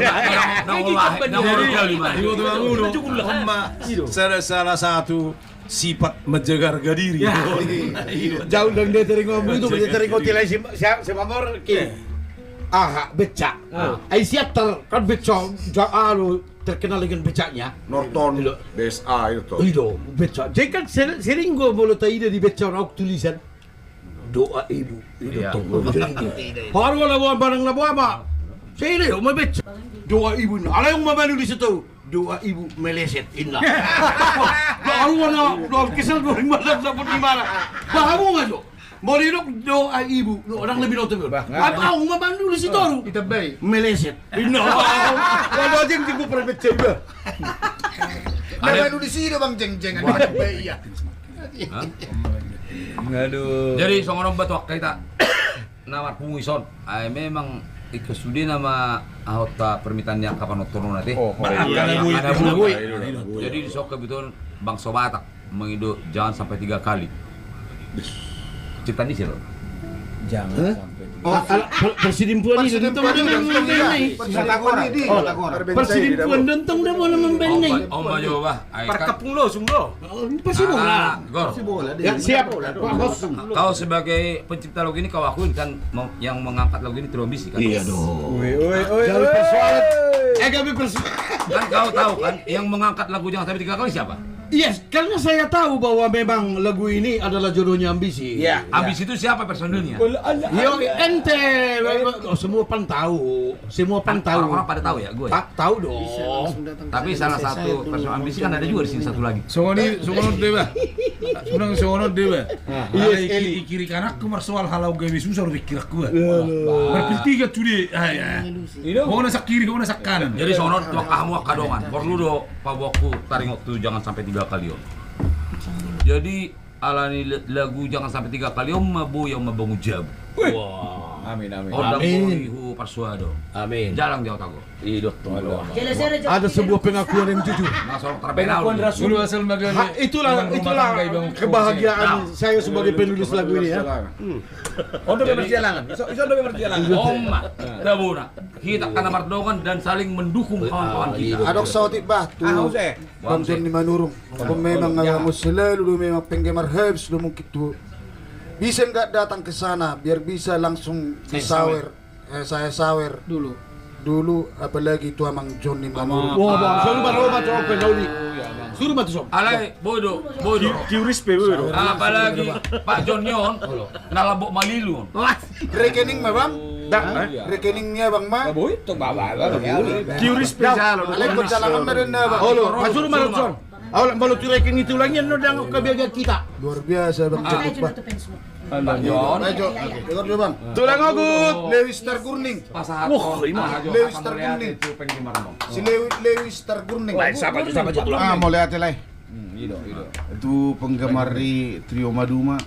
Salah satu sifat menjaga harga diri. Jauh dari dia teringat itu, dia teringat tilai si Mamor ki. Becak. Ai siap kan becak. Terkenal dengan becaknya. Norton BSA itu. Itu becak. Jadi kan sering gua mulut ide di becak aku tulisan doa ibu. Itu tunggu. Baru lah buat barang lah buat apa? Saya ini mau becak. Doa ibu. Ada yang mau di situ. Doa ibu meleset inlah. Baru lah kisah goreng malam dapat di mana? Baru nggak tu? Mau doa ibu, orang lebih nonton. Apa aku membantu di situ? Kita baik. Meleset. Inna. Kalau jeng jeng pernah baca juga. Ada di sini Bang jeng-jeng ada baik ya. Aduh. Jadi songonom bat waktu kita nawar pungison. Ay memang ikesudi nama ahota permintaannya kapan turun nanti. Oh, ada bulu. Jadi di sok kebetulan Bang Sobatak menghidup jangan sampai 3 kali. Cipta ini sih loh. Jangan sampai. Persidimpuan ini dentong dia membelai. Persidimpuan dentong dia boleh membelai. Om maju bah. Perkepung lo sumbo. Pasti bola. Gor. Ya, siap. Pak Bos. Kau sebagai pencipta lagu ini kau akuin kan yang mengangkat lagu ini Trilombisi kan? Iya dong. Jangan persoalan. Kami Kan kau tahu kan yang mengangkat lagu jangan sampai 3 kali siapa? Yes, karena saya tahu bahwa memang lagu ini adalah jodohnya Ambisi. Iya. Ambisi itu siapa personilnya? Yo ente, semua pan tahu, Orang-orang pada tahu ya gue. Tahu dong. Tapi salah satu personil Ambisi kan ada juga di sini satu lagi. Songonot dewa. Sunang songonot dewa. Yes, Kiri kanak ku marsoal halau gawe susah udah kira ku. Berpiltiga tuh deh. Kau nak sak kiri, kau nak sak kanan. Jadi sonot tua kamu kadongan. Perlu do paboku taring waktu jangan sampai 3 kali om. Jadi alani lagu jangan sampai 3 kali om mabu yang mabangu jab. Wah. Amin. Amin. Persuado. Amin. Jalan dia otak gue. Hidup. Ada sebuah pengakuan yang jujur. Pengakuan Rasul. Dulu asal magana. Itulah kebahagiaan saya sebagai penulis lagu ini ya. Untuk berjalan. Iso berjalan. Oma, dabuna. Kita karena mardongan dan saling mendukung kawan-kawan kita. Adok sautik bah tuh. Bamsun ni manurung. Kung memang mo selalu memang penggemar Herbs lu mungkin tuh. Bisa nggak datang ke sana biar bisa langsung disawer. Saya sawer dulu apalagi itu amang Johnny Manurung. Wah, bang, suruh baru coba pendauli. Suruh batu sob. Alai bodoh. Kiuris pe bodoh. Apalagi Pak John Yon nalabok Malilu. Rekening mah bang? Rekeningnya bang mah? Boy, to bawa. Kiuris pe jalo. Alai perjalanan na rin na bang? Suruh baru John. Awal baru tu rekening itu lagi yang nodang kebiagaan kita. Luar biasa bang Jacob bah. John. Dengar dulu bang. Tulang agut. Lewis Targurning. Pasar. Lewis Targurning. Si Lewis Targurning. Siapa tulang. Mau lihat lah. Itu penggemar di Trio Maduma.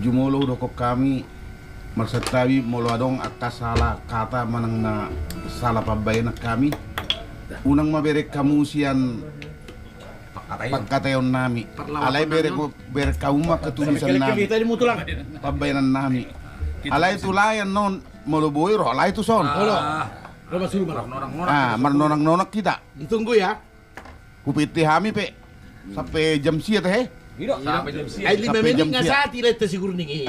Jumolo dokok kami marsatawi molo adong akas salah kata manang na salah pabayana kami. Unang maberek kamusian pagkatayon nami. Alay berek kauma ketulisan nami. Pabayanan nami. Alay tulayan non moloboy ro alay tu son. Marnonang-nonang kita. Ditunggu ya. Kupiti hami pe sampai jam sia teh. Sampai jam siang. Ay 5 menit nga sa atin ito siguro ning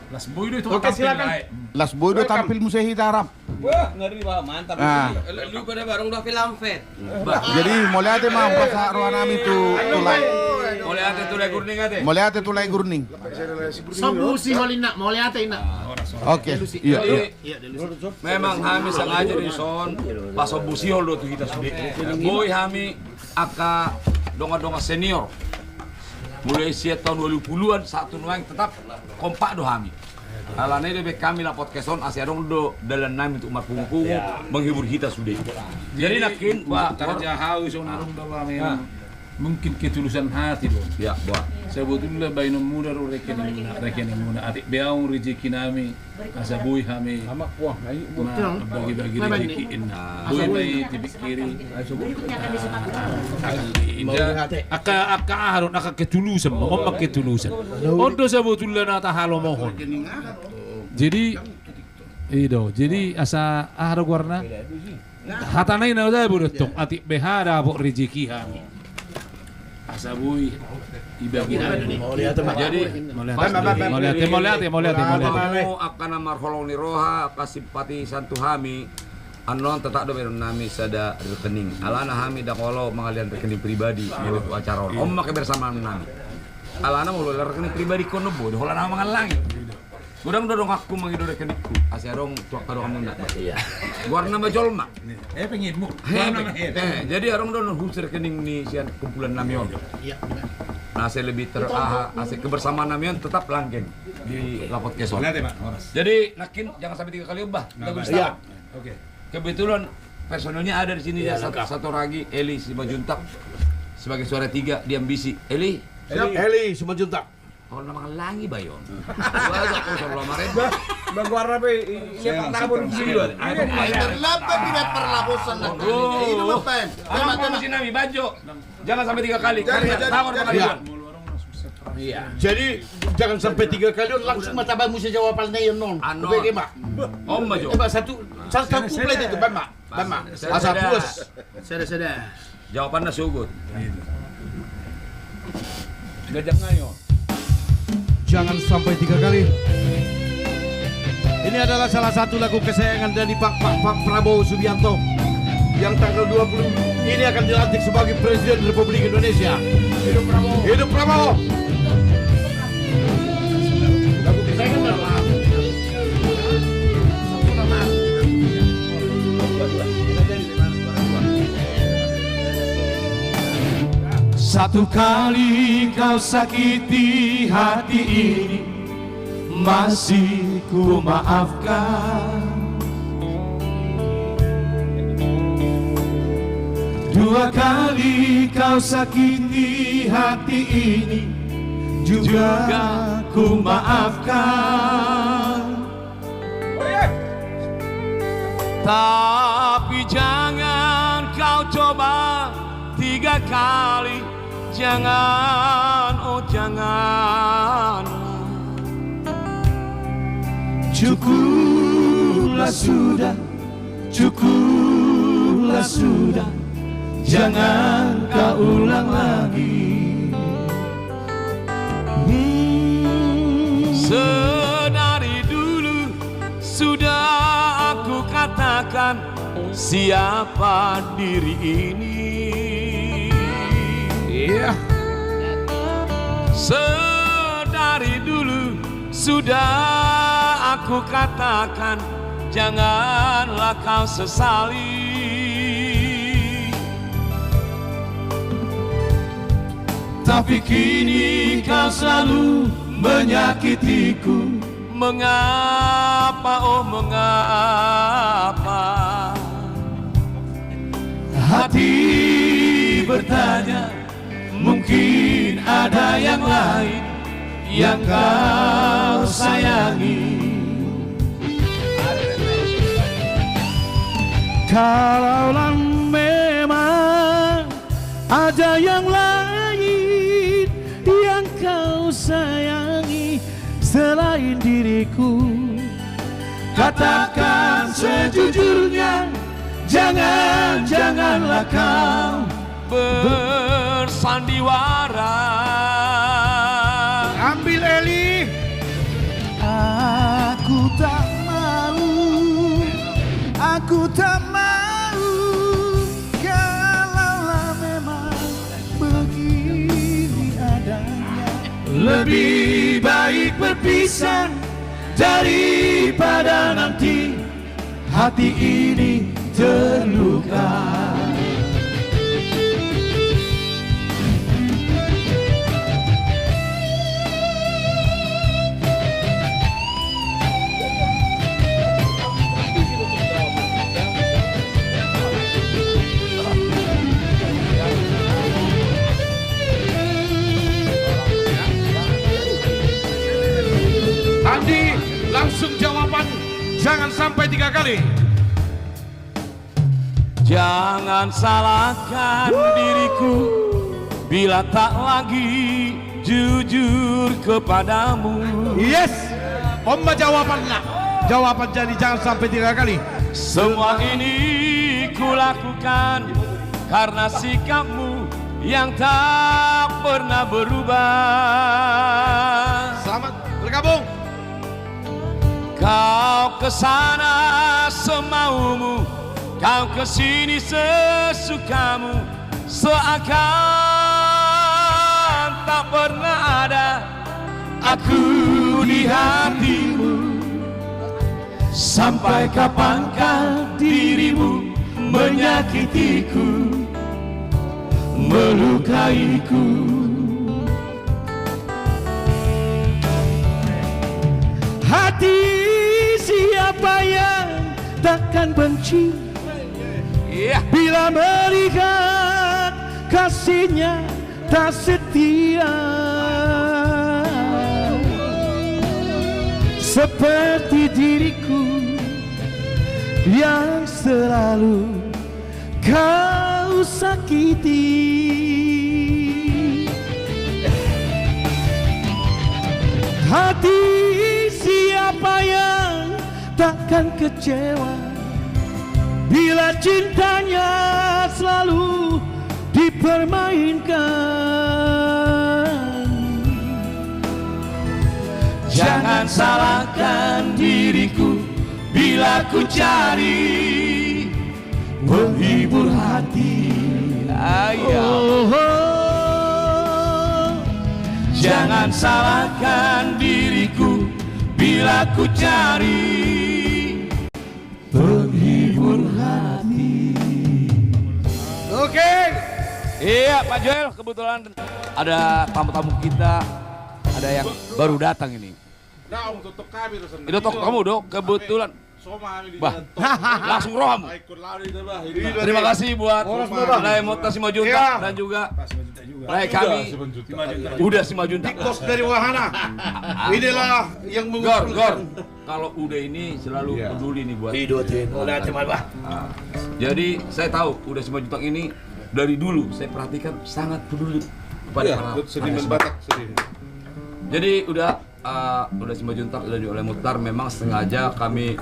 Las Boy itu Oke, silakan. Las Boy do tampil mo sa hitarap. Wah, ngeri bah, mantap. Lu pada bareng udah film fet. Jadi mulai ate mah sa ruan nami tu tulay. Mulai ate tulay gurning ate. Mulai ate tulay gurning. Sambusi malina, mulai ate ina. Oke. Iya. Memang kami sengaja di son paso busiol do tu kita sudah. Boy kami aka donga-donga senior. Mulai usia tahun 2010-an satu nuang tetap kompak do kami. Alane de kami la podcaston asiadong do dalan nami untuk mapungkung menghibur kita sudah. Jadi nakin wah kerja haus onarung dawa memang mungkin ketulusan hati do. Ya, buat. Sebetulnya bainum muda ro rekening muna adik beaung rezeki nami asa boy kami. Bagi-bagi rezeki inna. Boy bay dipikiri. Aka harun aka ketulusan, mau ketulusan. Ondo sebetulnya nata halo mohon. Jadi asa aharo warna hatanay na udah burutong atik behara po rezeki kami. Asa boy ibagi nih. Jadi mau lihat. Akan amar holong ni roha kasipati santu hami. Anon tetap do meron nami sada rekening. Alana hami da kolo mangalian rekening pribadi milik acara om make bersama nami. Alana mau rekening pribadi kono bo do holana mangalangi. Gudang dodong aku mangido rekeningku. Asiarong tuak karo kamu ndak. Iya. Warna majolma. Pengitmu. Jadi arong do hus rekening ni sian kumpulan namion. Iya. Nah, saya lebih asik kebersamaan namion tetap langgeng di lapot keson. Jadi nakin jangan sampai 3 kali ubah. Iya. Oke. Kebetulan personelnya ada di sini ya satu lagi Eli Simajuntak sebagai suara 3 di Ambisi. Eli. Eli Simajuntak. Oh nama langi bayon. Wajah kau selalu marah. Baguara pe iya tabur silo. Berlapan tidak perlabosan nak. Ini mapan. Abang sini nami bajo. Jangan sampai 3 kali. Tawar kalian. Iya. Jadi jangan sampai 3 kali langsung mata bamu saya jawaban na yun non. Bagaimana? Om bajo. Satu kuplet itu Bama. Asal puas. Sudah. Jawabannya sugut. Gajah ngayo. Jangan sampai 3 kali. Ini adalah salah satu lagu kesayangan dari Pak Prabowo Subianto yang tanggal 20 ini akan dilantik sebagai Presiden Republik Indonesia. Hidup Prabowo. Hidup Prabowo. Lagu kesayangan adalah satu kali kau sakiti hati ini, masih ku maafkan. 2 kali kau sakiti hati ini, juga ku maafkan. Tapi jangan kau coba 3 kali. Jangan, oh jangan. Cukuplah sudah, cukuplah sudah. Jangan kau ulang lagi. Sedari dulu sudah aku katakan siapa diri ini. Sedari dulu sudah aku katakan janganlah kau sesali. Tapi kini kau selalu menyakitiku. Mengapa, oh mengapa? Hati bertanya, mungkin ada yang lain yang kau sayangi. Kalaulah memang ada yang lain yang kau sayangi selain diriku, katakan sejujurnya, janganlah kau bersandiwara. Ambil Eli. Aku tak mau kalaulah memang begini adanya. Lebih baik berpisah daripada nanti hati ini terluka. Andi, langsung jawaban, jangan sampai 3 kali. Jangan salahkan diriku bila tak lagi jujur kepadamu. Yes, Om jawabannya. Jawaban jadi jangan sampai 3 kali. Semua ini kulakukan karena sikapmu yang tak pernah berubah. Selamat bergabung. Kau kesana semaumu, kau kesini sesukamu, seakan tak pernah ada aku di hatimu. Sampai kapankah dirimu menyakitiku, melukaiku? Hati siapa yang takkan benci bila melihat kasihnya tak setia. seperti diriku yang selalu kau sakiti. Hati siapa yang takkan kecewa bila cintanya selalu dipermainkan. Jangan salahkan diriku bila ku cari penghibur hati. Jangan salahkan diriku bila ku cari penghibur hati. Oke. Iya Pak Joel, kebetulan ada tamu-tamu kita, ada yang baru datang ini. Nah, untuk kami itu Itu tok kamu dong, kebetulan. Bah, langsung roham. Terima kasih buat Lai Motas Simajuntak dan juga Lai kami. Udah Simajuntak. TikTok dari Wahana. Inilah yang Gor. Kalau udah ini selalu peduli nih buat. Jadi saya tahu udah Simajuntak ini dari dulu saya perhatikan sangat peduli kepada para seniman Batak. Jadi udah Simajuntak dan oleh Mukhtar memang sengaja kami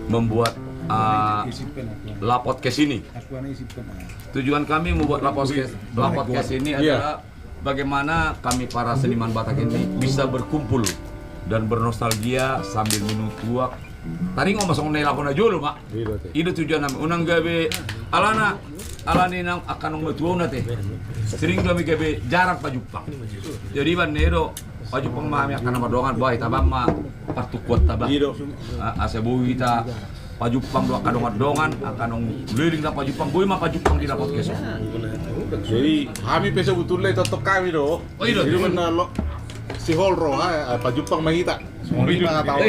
membuat La Podcast ini. Tujuan kami membuat La Podcast ini adalah bagaimana kami para seniman Batak ini bisa berkumpul dan bernostalgia sambil minum tuak. Tadi ngomong soal nela kona jolo mak. Itu tujuan kami. Unang gabe alani nang akan ngomong tuak nate. Sering kami gabe jarang pajupang. Jadi ban nero pajupang mami akan nama doangan boy tabang ma partu kuat tabang. Asa bui ta pajupang doa kadongan dongan akan liling na pajupang boy ma pajupang di dapat keso. Jadi kami pesa betulnya tetap kami do. Oh iya. Jadi mana lo si Holro pajupang mahita. Semua nggak tahu.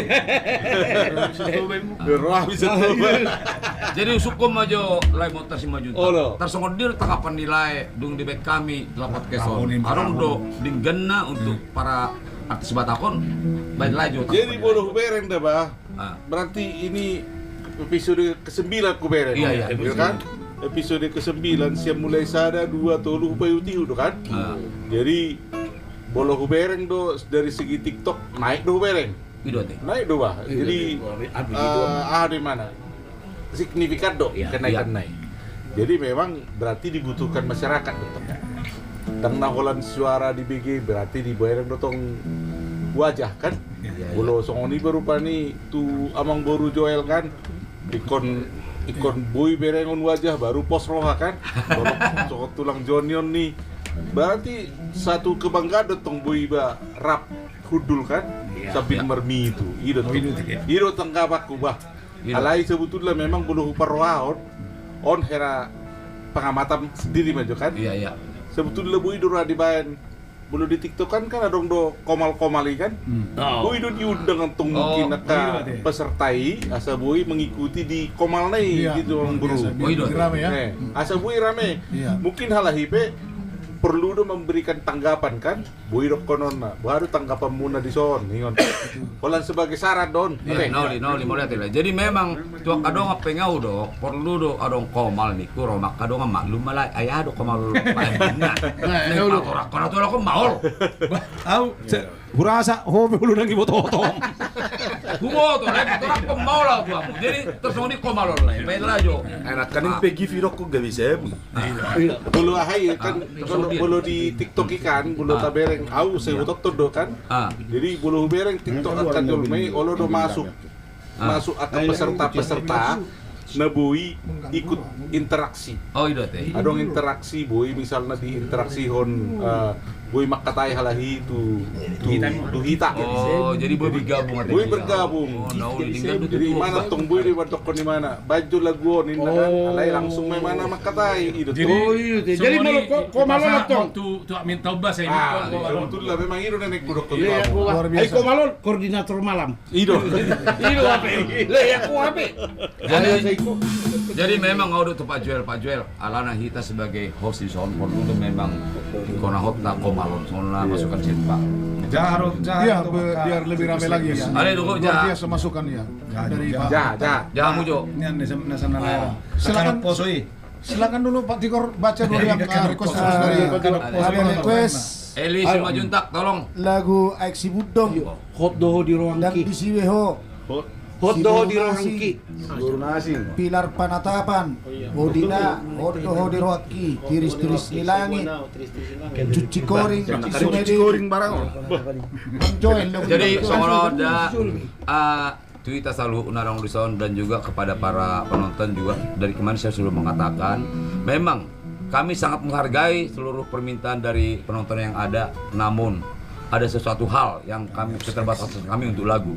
Roh bisa tuh. Jadi sukum aja Lai Motas Simajuntak. Tersongkot dia tanggapan nilai dung di back kami La Podcast. Arong do dinggena untuk para artis Batakon. Baik laju. Jadi boleh bereng dah bah. Berarti ini episode ke-9 ku bereng. Iya. Kan? Episode ke-9 siap mulai sada 2 tolu upayuti udah kan? Jadi boleh bereng do dari segi TikTok naik do bereng. Naik do bah. Jadi di mana? Signifikan do kenaikan naik. Jadi memang berarti dibutuhkan masyarakat dong. Dan naholan suara di BG berarti di bereng dotong wajah kan? Bolo songoni berupa nih tu amang baru Joel kan? Ikon boy berengon wajah baru pos roha kan? Cokot tulang Jonion nih. Berarti satu kebanggaan dotong boy ba rap hudul kan? Sambil mermi itu. Ido tanggap aku bah. Alai sebetulnya memang belum perwaon on hera pengamatan sendiri maju kan? Iya. Sebetulnya boy dura dibayan bulu di TikTok kan ada dong do komal-komali kan? Boy do diundang untuk mungkin pesertai asa boy mengikuti di komal nih gitu orang buru. Asa boy rame. Mungkin halahipe perlu do memberikan tanggapan kan? Boy do konona baru tanggapan muna di son ingon. Olan sebagai syarat don. Noli mau lihat lah. Jadi memang tuak kadong pengau do perlu do adong komal nih kuro mak kadong maklum malai ayah do komal paenna. Nah, kono to ko maol. Au, hurasa hobe ulu nang ibototong. Kumoto lagi to ko maol lah gua. Jadi terus ni komal lah. Baik lah jo. Enak kan yang pergi video kok gak bisa. Bulu ahai kan kalau bulu di TikTok ikan bulu tabereng au saya utot do kan. Jadi bulu bereng TikTok akan dolmei olo do masuk akan peserta nabui ikut interaksi. Oh iya teh. Adong interaksi boy misalnya di interaksi hon boy makatai halahi tu hita. Oh jadi boy bergabung. Boy bergabung. Jadi mana tong boy di batokon di mana? Baju laguon ini kan. Alai langsung main mana makatai itu. Jadi malu kok malu tong. Tu amin taubas saya betul lah memang itu nenek buruk kon. Ai kok malu koordinator malam. Ido apa? Lah aku apa? Jadi memang ngau tuh Pak Joel alana kita sebagai host di Soundport itu memang ikona hotna koma balon zona masukkan Pak. Jarok, Iya, biar lebih ramai lagi ya. Ale dulu Luar biasa masukan ya. Dari Pak. Jangan mujo. Ini nasa nalera. Silakan. Posoi. Silakan dulu Pak Tigor baca dulu yang request dari Ada request Eli Simajuntak, tolong. lagu Aiksi Budong Hot doho di ruang dan ki. Bisiweho. Hot doho di ruang ki. Pilar Panatapan, Odina, Hodoho di Roaki, Tiris-tiris di langit, Cuci Koring, Cuci koring barang. Join Jadi Songoroda Twitter selalu Unarang Lison dan juga kepada para penonton juga dari kemarin saya sudah mengatakan memang kami sangat menghargai seluruh permintaan dari penonton yang ada, namun ada sesuatu hal yang kami keterbatasan kami untuk lagu.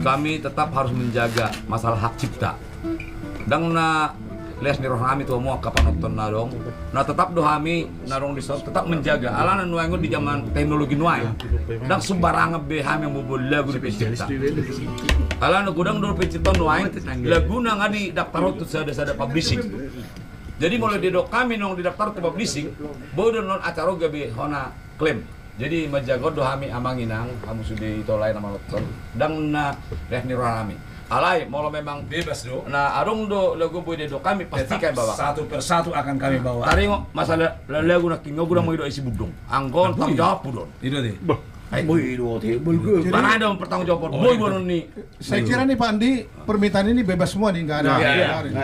Kami tetap harus menjaga masalah hak cipta. Dan les ni rohami tu mau kapan nonton narong. Nah tetap dohami narong di tetap menjaga. Alana nuango di zaman teknologi nuai. Dan sembarangan beham yang bobol lagu di pencipta. Alana gudang dulu pencipta nuai lagu nang di daftar tu sada publishing. Jadi mulai didok kami nong di daftar tu publishing, bodoh non acara gabe hona klaim. Jadi menjaga dohami amanginang kamu sudah itolai nama nonton. Dan les ni rohami. Alai, mau memang Bebas do. nah arung do lagu boy do kami pastikan bawa. Satu persatu akan kami bawa. Tadi masalah lagu nak kingo guna mau isi budong. Anggon tanggung jawab budon. Itu deh. Boy do te bulgo. Mana ada pertanggung jawab boy budon nih. Saya kira nih Pak Andi, permintaan ini bebas semua nih, nggak ada.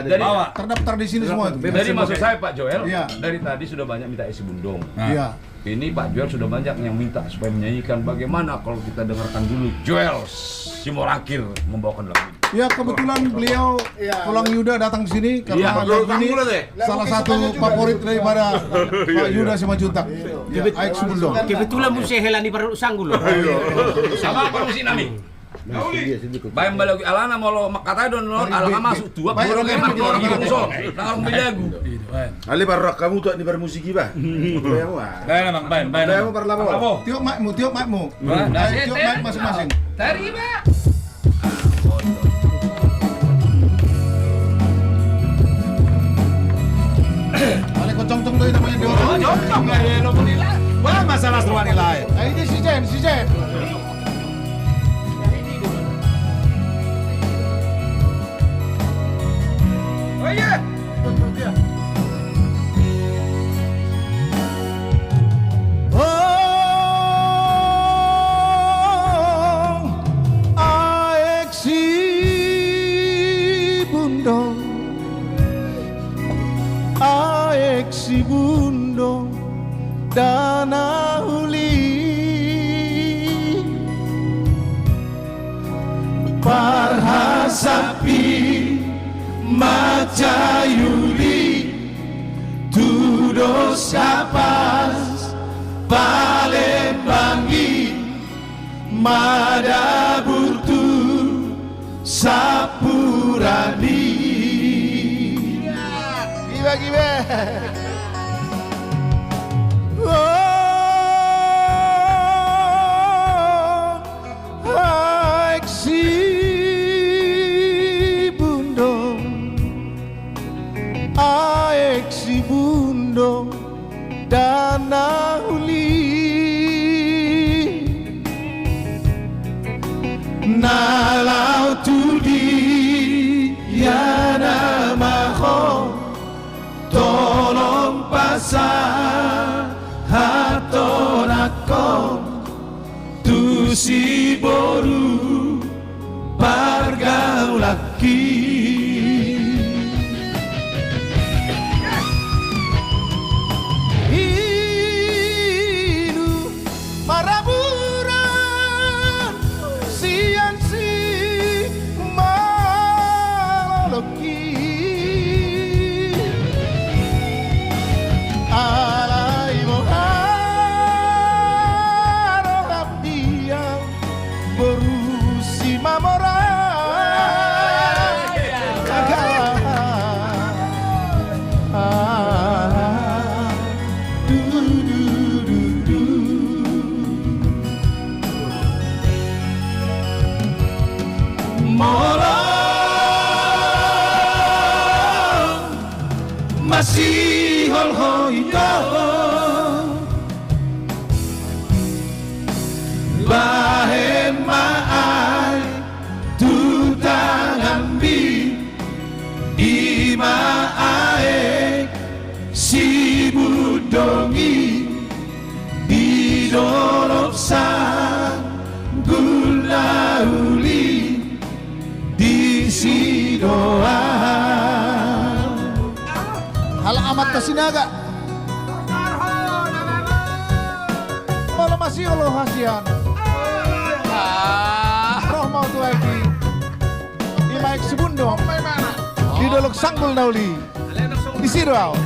Jadi Terdaftar di sini semua. Jadi maksud saya Pak Joel, Iya. dari tadi sudah banyak minta isi budong. Iya. Ini Pak Joel sudah banyak yang minta supaya menyanyikan bagaimana kalau kita dengarkan dulu Joel Simorangkir membawakan lagu ini. Ya kebetulan beliau Pulang Yuda datang ke sini karena lagu ini salah satu favorit daripada Pak Yuda Simajuntak. Aik Sumundong. Kebetulan musik helani baru sanggul. Sama apa musik nami? Bayang balagu alana mau makata don non alana masuk tua baru emak orang bungso orang belagu. Ali barak kamu tuh di bermusik ba? Bayang wah. Baik memang, baik. Bayang berlabo. Tiok makmu. Tiok mak masing-masing. Terima. Ale kocong-cong tuh namanya di orang. Jom lah ya lo menilai. Wah masalah seruan nilai. Ini si Jen. Oh iya. Aiksi Bundong, Aiksi Bundong, Dana Huli, Parhasapi, Macayuli, Tudos Kapas, Palembangi, Madaburtu, Sapurani. Giba. Aiksi Bundong, Aiksi Bundong, Dana Huli, Nalau Tudi Yana Maho, Tolong pasar Hatonakon, Tusi Boru Pargaulaki. Hidup maraburan siansi maloloki alai moharo abdia berusi mamora masih hol-hol itu Sinaga. Malah masih Allah hasian. Roh mau tu lagi. Imaik sebundong. Di dolok sanggul nauli. Di sirau.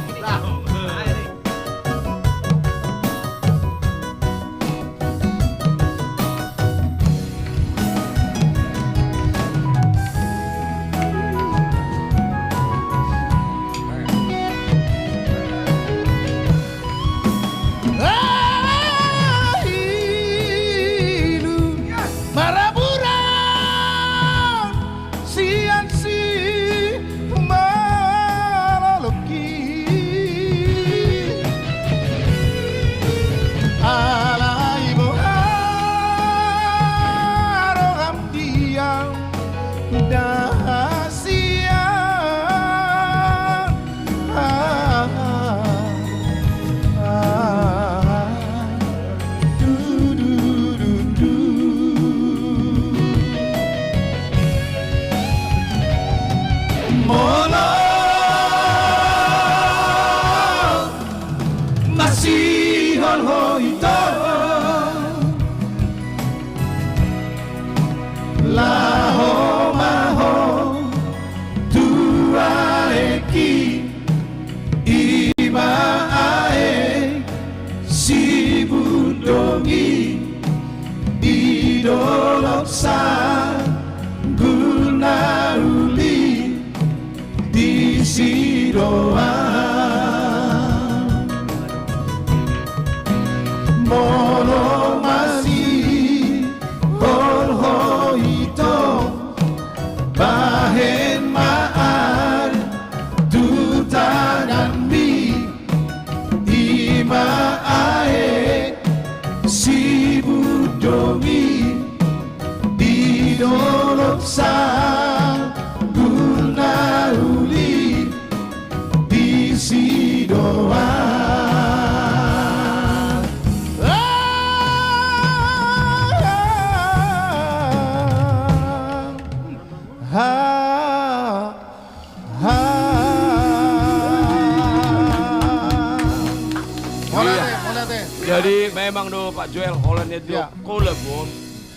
Jadi memang do Pak Joel Hollandnya itu kolabon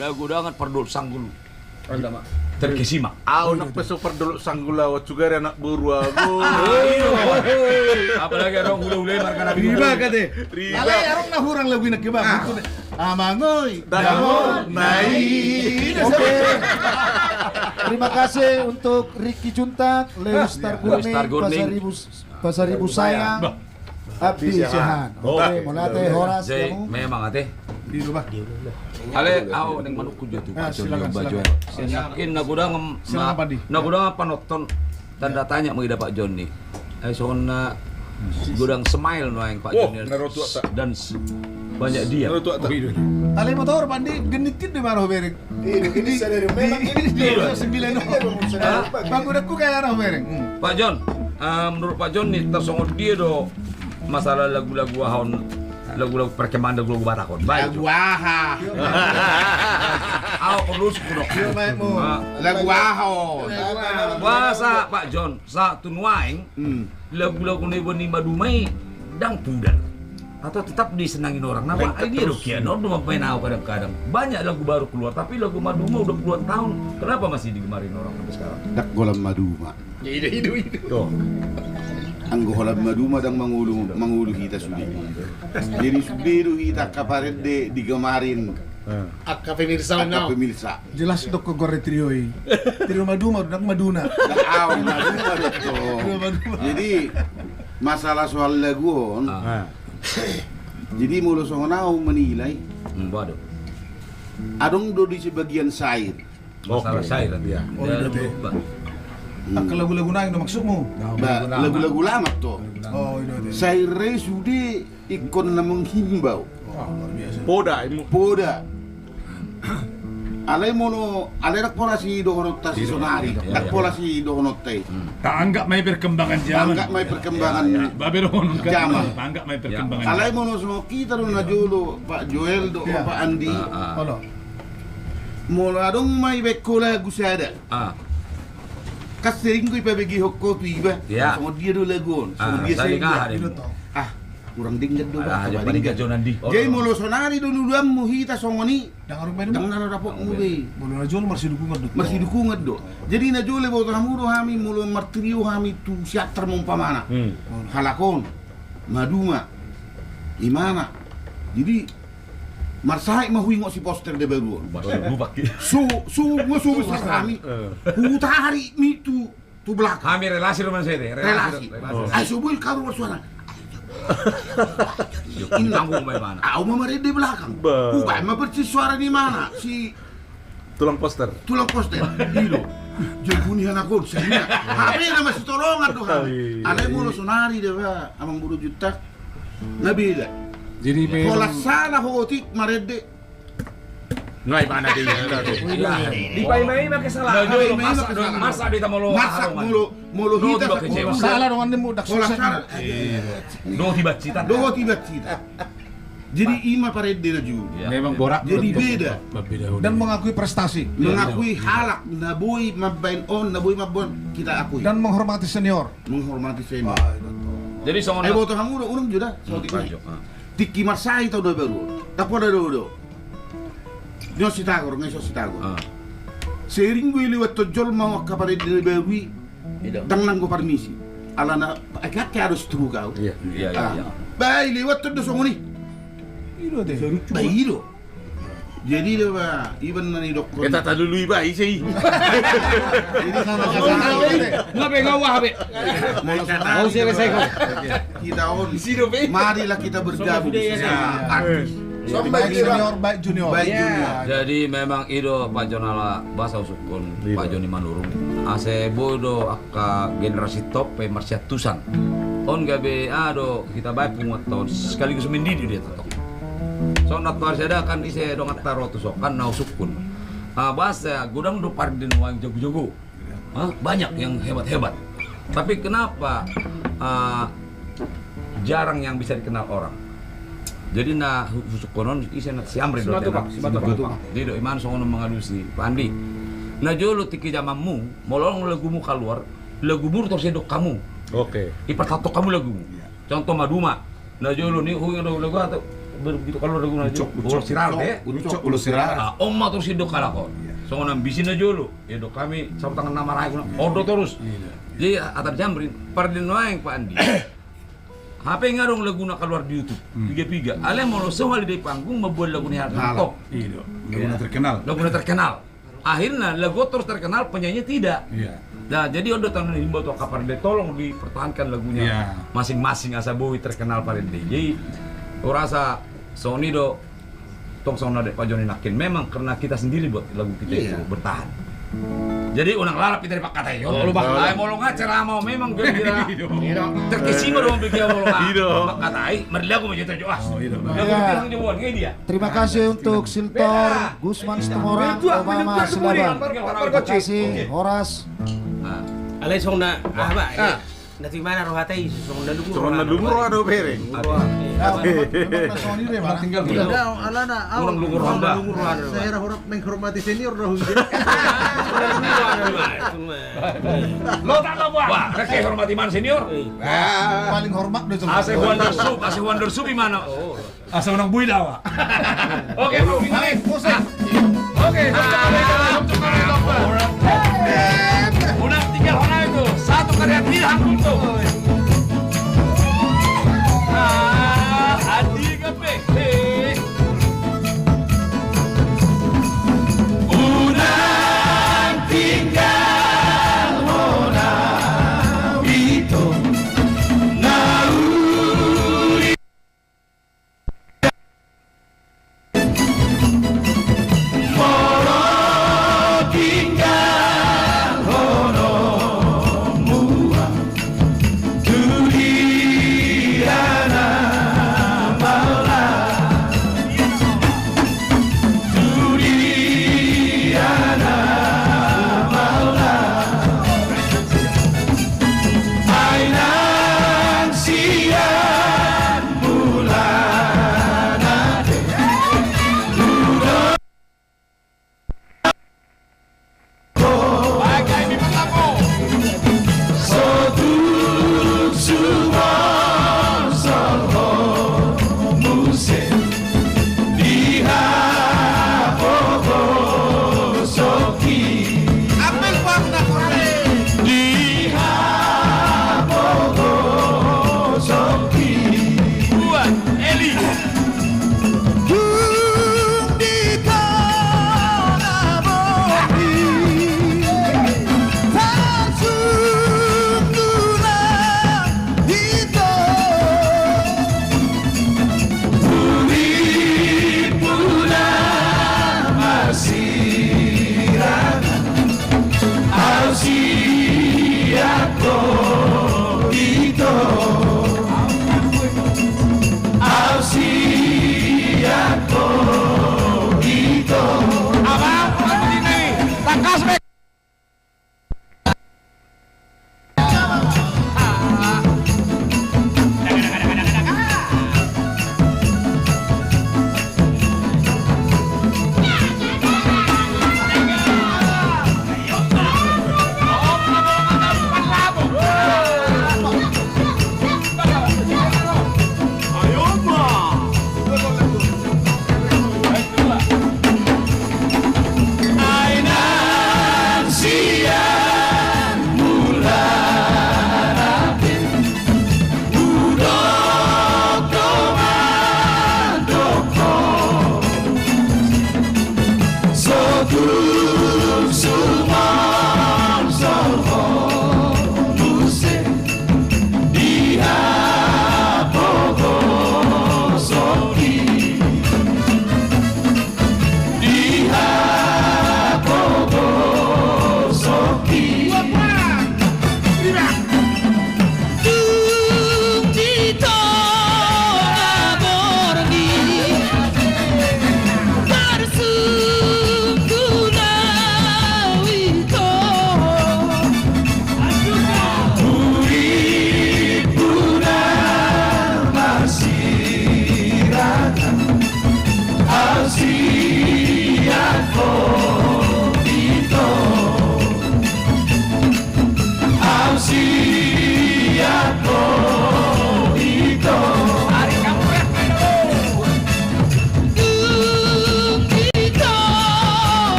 nagudangan perdul sanggulu. Anda mak terkesima. Nak peso perdul sanggula juga anak buru aku. Apalagi orang ule-ule markana Riba kate. Riba. Ale arong nahurang lagu nak kebab. Amangoy. Damon. Nai. Oke. Terima kasih untuk Ricky Juntak, Lewis Targurning, Pasaribu Sayang. Abdi Sehan. Oke, mulai horas kamu. Memang ate. Di rumah. Ale au ning manuk kujo tu Pak Joel baju. Yakin nagudang panonton tanda tanya mengira Pak Joni. Sona gudang smile no yang Pak Joni. Dan banyak dia. Ale motor pandi genitit di maro bereng. Ini sadari memang ini 9. Bangudakku kayak arah bereng. Pak Jon, menurut Pak Jon nih tersongol dia do masalah lagu-lagu ahon, lagu-lagu perkembangan lagu Batakon. Baik. Lagu aha. Aw perlu sepuluh. Lagu ahon. Bahasa Pak Jon, saat tunuaing lagu-lagu ni madumai dang pudar atau tetap disenangin orang. Nama ini Rukiano udah main kadang-kadang. Banyak lagu baru keluar, tapi lagu Maduma udah puluhan tahun. Kenapa masih digemarin orang sampai sekarang? Dak golam Maduma. Itu. Tuh. Anggo holam Maduma dan mangulu kita sudah. Jadi sudah kita kaparet digemarin. Akka pemirsa. Jelas dok ke gore trioi. Trio Maduma udah Maduna. Maduma itu. Jadi masalah soal lagu jadi mulu songonau menilai. Waduh. Adong do di sebagian syair. Masalah syair dia. Akka lagu-lagu naik no maksudmu? Lagu-lagu lama tuh. Oh, itu. Syairnya sudah ikon na menghimbau. Poda. Alay mono, alay nak pola si doonot ta si sonari. Nak pola si doonot tay. Tanggap may perkembangan zaman. Tanggap may perkembangan Baberon zaman. Tanggap may perkembangan. Alay mono semua kita ron na jolo Pak Joel do Pak Andi. Ono. Mono adong may bekkola gusada. Kas sering gue pabegi hokko tu iba. Ya. Sama dia dulu lagun. Sama dia saling saya. ada. Kurang dingin dulu. Aja paling gajo nandi. Jadi mulu sonari dulu dulu muhita songoni. Dangar main Dang nara rapok mube. Mulu najol masih dukungan duk. Masih dukungan do. Jadi na jole boto hamuro hami mulu martirio hami tu siater mumpamana. Halakon. Maduma. Imana. Jadi marsai mahui ngok si poster de baru. Su besar kami. Hutari mi tu belakang. Kami relasi rumah saya deh. Relasi. Ay subuh karu suara. Ini tanggung bagaimana? Aku mama di belakang. Ubah mah persis suara di mana? Si Tulang poster. Hilo. Jebunian aku sehingga. Tapi nama si tolongan tuh. Ada mulu sonari deh, amang buru juta. Nabila. Jadi Kalau sana hotik marede. Ngai mana dia? Di pai-mai mah kesalahan. Masa dia mau Masak mulu hita kecewa. salah dong anda mudah Kalau sukses. sana. Do tiba cita. Jadi ima parede na juga. Memang borak. Jadi beda. Dan mengakui prestasi. Mengakui halak, nabui mabain on, nabui mabon kita akui. Dan menghormati senior. Menghormati senior. Jadi songon. Ay boto hamuro urang juda. Tiki marsai tau do baru. Tapo ada do. Nyo si tagor, ngai si tagor. Sering gue lewat tojol mau kapare di baru. Dang nang go permisi. Alana akat harus turu kau. Iya. Bai lewat tuh songoni. Ilo deh. Bai ilo. Jadi deh ba, iban nani dokter. Kita tak dulu iba isi. Jadi sama Ngabe ngawah be. Mau selesai kau. Kita on. Marilah kita bergabung sesama artis. Baik senior, baik junior. Baik junior. Jadi memang ido Pak Jonala bahasa usukun Pak Joni Manurung. Ase bodo akka generasi top pe marsiatusan. On gabe ado kita baik pungut tahun sekaligus mendidi dia totok. So nat ada kan ise dong taro tu sok kan nau sukun. Bahasa gudang do pardin wang jogo-jogo. Banyak yang hebat-hebat. Tapi kenapa jarang yang bisa dikenal orang? Jadi na husuk konon isi nat si Amri do tena. Jadi do iman songono mengalusi Pandi. Na jolo tiki jamamu molong lagumu keluar, lagumu terus sedok kamu. Oke. Ipertato kamu lagumu. Contoh Maduma. Na jolo ni hu lagu atau begitu kalau lagu na jolo bolo sirar deh. Ucok ulu sirar. Omma terus sedok kalakon. Songono ambisi na jolo. Ya do kami sama tangan nama rai odo terus. Jadi atar jamrin pardin waeng Pak Andi. HP ngarong lagu nak keluar di YouTube, piga-piga. Ale mau soal di panggung membuat lagu ni top. Iya. Lagu terkenal. Akhirnya lagu terus terkenal, penyanyi tidak. Iya. Nah, jadi udah tahun ini buat kapan deh tolong dipertahankan lagunya masing-masing asa boy terkenal pada deh. Jadi, rasa Sony do tong Sony dek Pak Joni Nakin memang karena kita sendiri buat lagu kita itu bertahan. Jadi unang lalap dari Pak Katay. Lu bang, mau ngacara mau memang kira terkesima dong begitu mau Pak Katay. Merlagu menjadi joas. Terima kasih untuk Siltor, Gusman Setemora, Obama Selaba. Terima kasih Horas. Alay song na apa? Nanti mana roh hati song na lugu. Song na lugu ada bereng. Tinggal Orang lugu rohanda. Saya harap menghormati senior dong. Lo tak tahu wah, kakek hormati man senior. Paling hormat deh coba. Ase Wonder Soup mana? Ase orang buida wa. Oke, bro, ini musik. Oke, udah tinggal orang itu satu karya pilihan untuk. Adi kepe.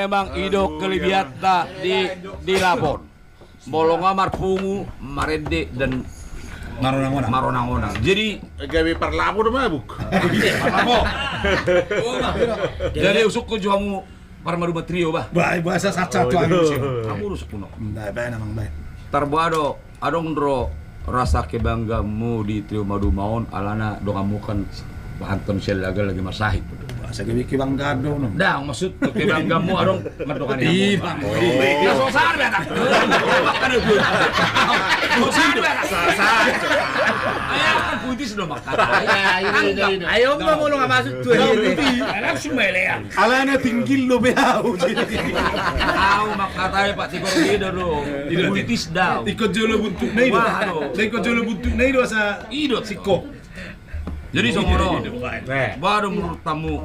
memang idok kelibiata di Labon. Molonga marpungu, marende dan maronang-onang. Jadi gawe parlabo do mabuk. jadi usuk ko jamu parmaruma trio bah. Baik bahasa saca tu anu sih. Kamu usuk kuno. Baik namang baik. Tarbuado adong dro rasa kebanggamu di trio madu maon alana do kamu kan Anton Sialaga lagi masahid. Bahasa gawe kibanggado no. Dah maksud kebanggamu adong madokan Iya, ini. Bang. Ya sosar beta. Kan itu. Sosar beta. Sosar. Ayo kan putih sudah makan. Ayo nggak mau nggak masuk tuh ini. Langsung meleang. Alana tinggil lo behau. Tahu makatanya Pak Tikor Lido dong. Politis dah. Ikut jolo buntuk na ido. Ikut jolo buntuk na ido sa Idot siko. Jadi songoro. Baru menurut tamu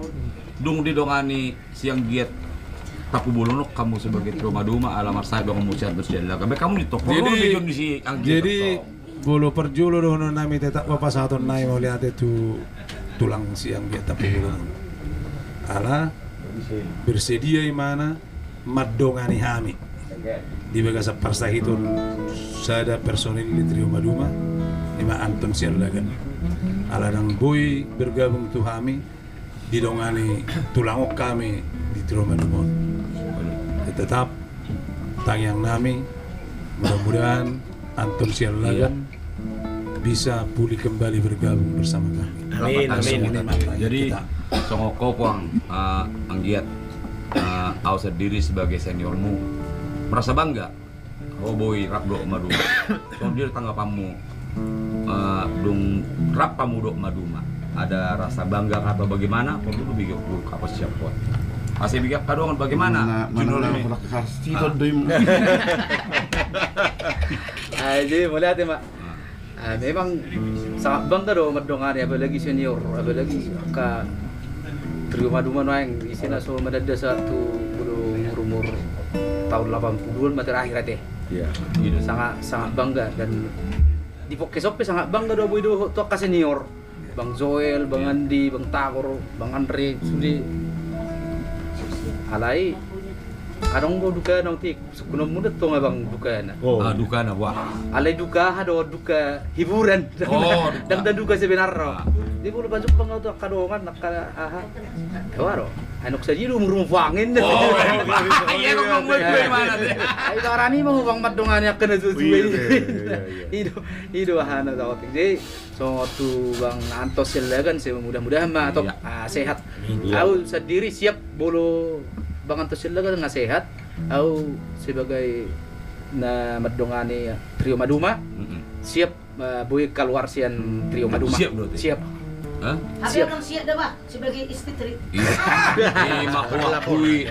dong didongani siang giat tapu bolonok kamu sebagai trio maduma alamat saya dong musian terus jalan. Kamu di toko di si jadi bolo perjulo dono nami tetap bapak satu nai mau lihat itu tulang siang dia tapi ala bersedia mana madongani hami di bagasa parsahitun sada personil di trio maduma lima Anton Sialagan ala nang boy bergabung tu hami didongani tulangok kami di trio maduma tetap tangyang nami mudah-mudahan Anton Sialagan bisa pulih kembali bergabung bersama kami. Amin. Jadi songoko puang anggiat awsa diri sebagai seniormu merasa bangga. Oh boy rapdo maduma. Soal dia tanggapanmu dong rap pamudok maduma. Ada rasa bangga atau bagaimana? Perlu bikin apa siapa? Masih bikin kadongan bagaimana? Mana kasih todim. Jadi mulai hati mak. Memang sangat bangga doh merdongani apalagi senior, apalagi ka trio maduma yang isina so madada satu umur tahun 80-an mati akhir teh. Iya. Sangat bangga dan di Pokesope sangat bangga doh boy doh ka senior. Bang Joel, Bang Andi, Bang Tagor, Bang Andre, sudi alai adong go duka nang tik sukuno muda to nga bang duka na. Duka na wah. Alai duka hado duka hiburan. Dan duka sebenarnya. Di bulu baju bang to kadongan nakka aha. Kawaro. Anok sa jiru murumfangin. Iya ko mo mana deh. Ay darani mo bang madongan yak kana susuwe. Ido hana ta otik. Jadi so tu bang Anton Sialagan mudah-mudahan mah atau sehat. Aku sendiri siap bolo Bang Anton Sialagan nga sehat. Aku sebagai na madongani trio maduma siap boy keluar sian trio maduma. Siap. Hah? Siap dong siap dah Pak sebagai istri. Iya. Makui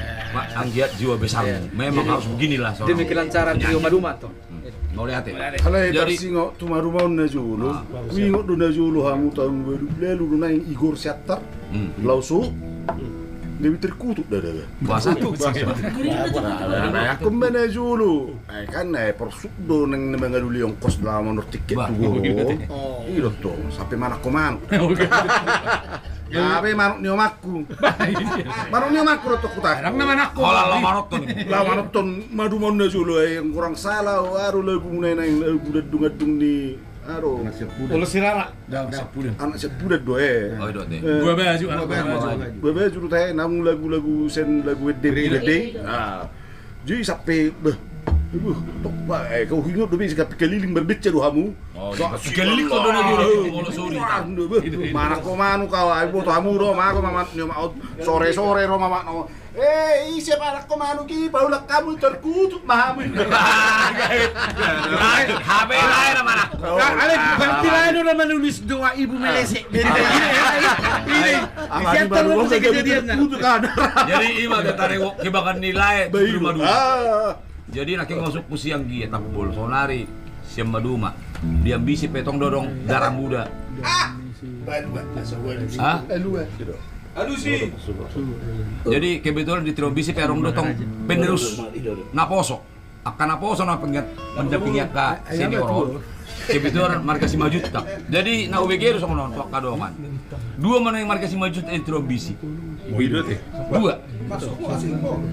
anggiat jiwa besar. Memang harus beginilah seorang. Demikian cara trio maduma to. Mau lihat ya? Halay tarsingo tumaruma na julo. Wingo do na julo hamu tahun lalu na Igor Siatar. Lausu. Dewi terkutuk dah. Bahasa tuh. Nah, aku mana julo. Kan persuk do nang mengaduli yang kos lah menurut tiket tu. Iya tuh, sampai mana koman. Tapi manuk niomaku. Manuk niomaku rotok kuta. Orang nama aku. Kalau maraton. Lah maraton madu mana julo yang kurang salah. Aru lagu neng lagu dadung di. Aduh, Ulo sirara. anak sepudat doe. Oh, itu deh. Gua baju. Bebe juru teh namun lagu-lagu sen lagu dede. Nah. Jadi sampai tok kau hingot dobe sekali keliling berbecah do hamu. Oh, keliling kau do lagi ngolo suri. Mana kau manu kau aibo to hamu do mako mamat nyo maut sore-sore ro mamat no. Siapa anak kau manu ki baulak kamu terkutuk mahamu. Habe lain nama anak. Ale berarti lain udah menulis doa ibu melesek. Ini siapa tahu kejadiannya. Jadi ima tarik kebakan nilai rumah dulu. Jadi laki masuk pusiang giat aku bol sonari siam maduma. Dia ambisi petong dodong darah muda. Aduh sih. Jadi kebetulan di trio bisi perong dotong penerus naposo. Akan naposo na pendampingi ka senior. Kebetulan marga si majut tak. Jadi na UBG sama nonton kadongan. Dua mana yang marga si majut di trio bisi. Dua.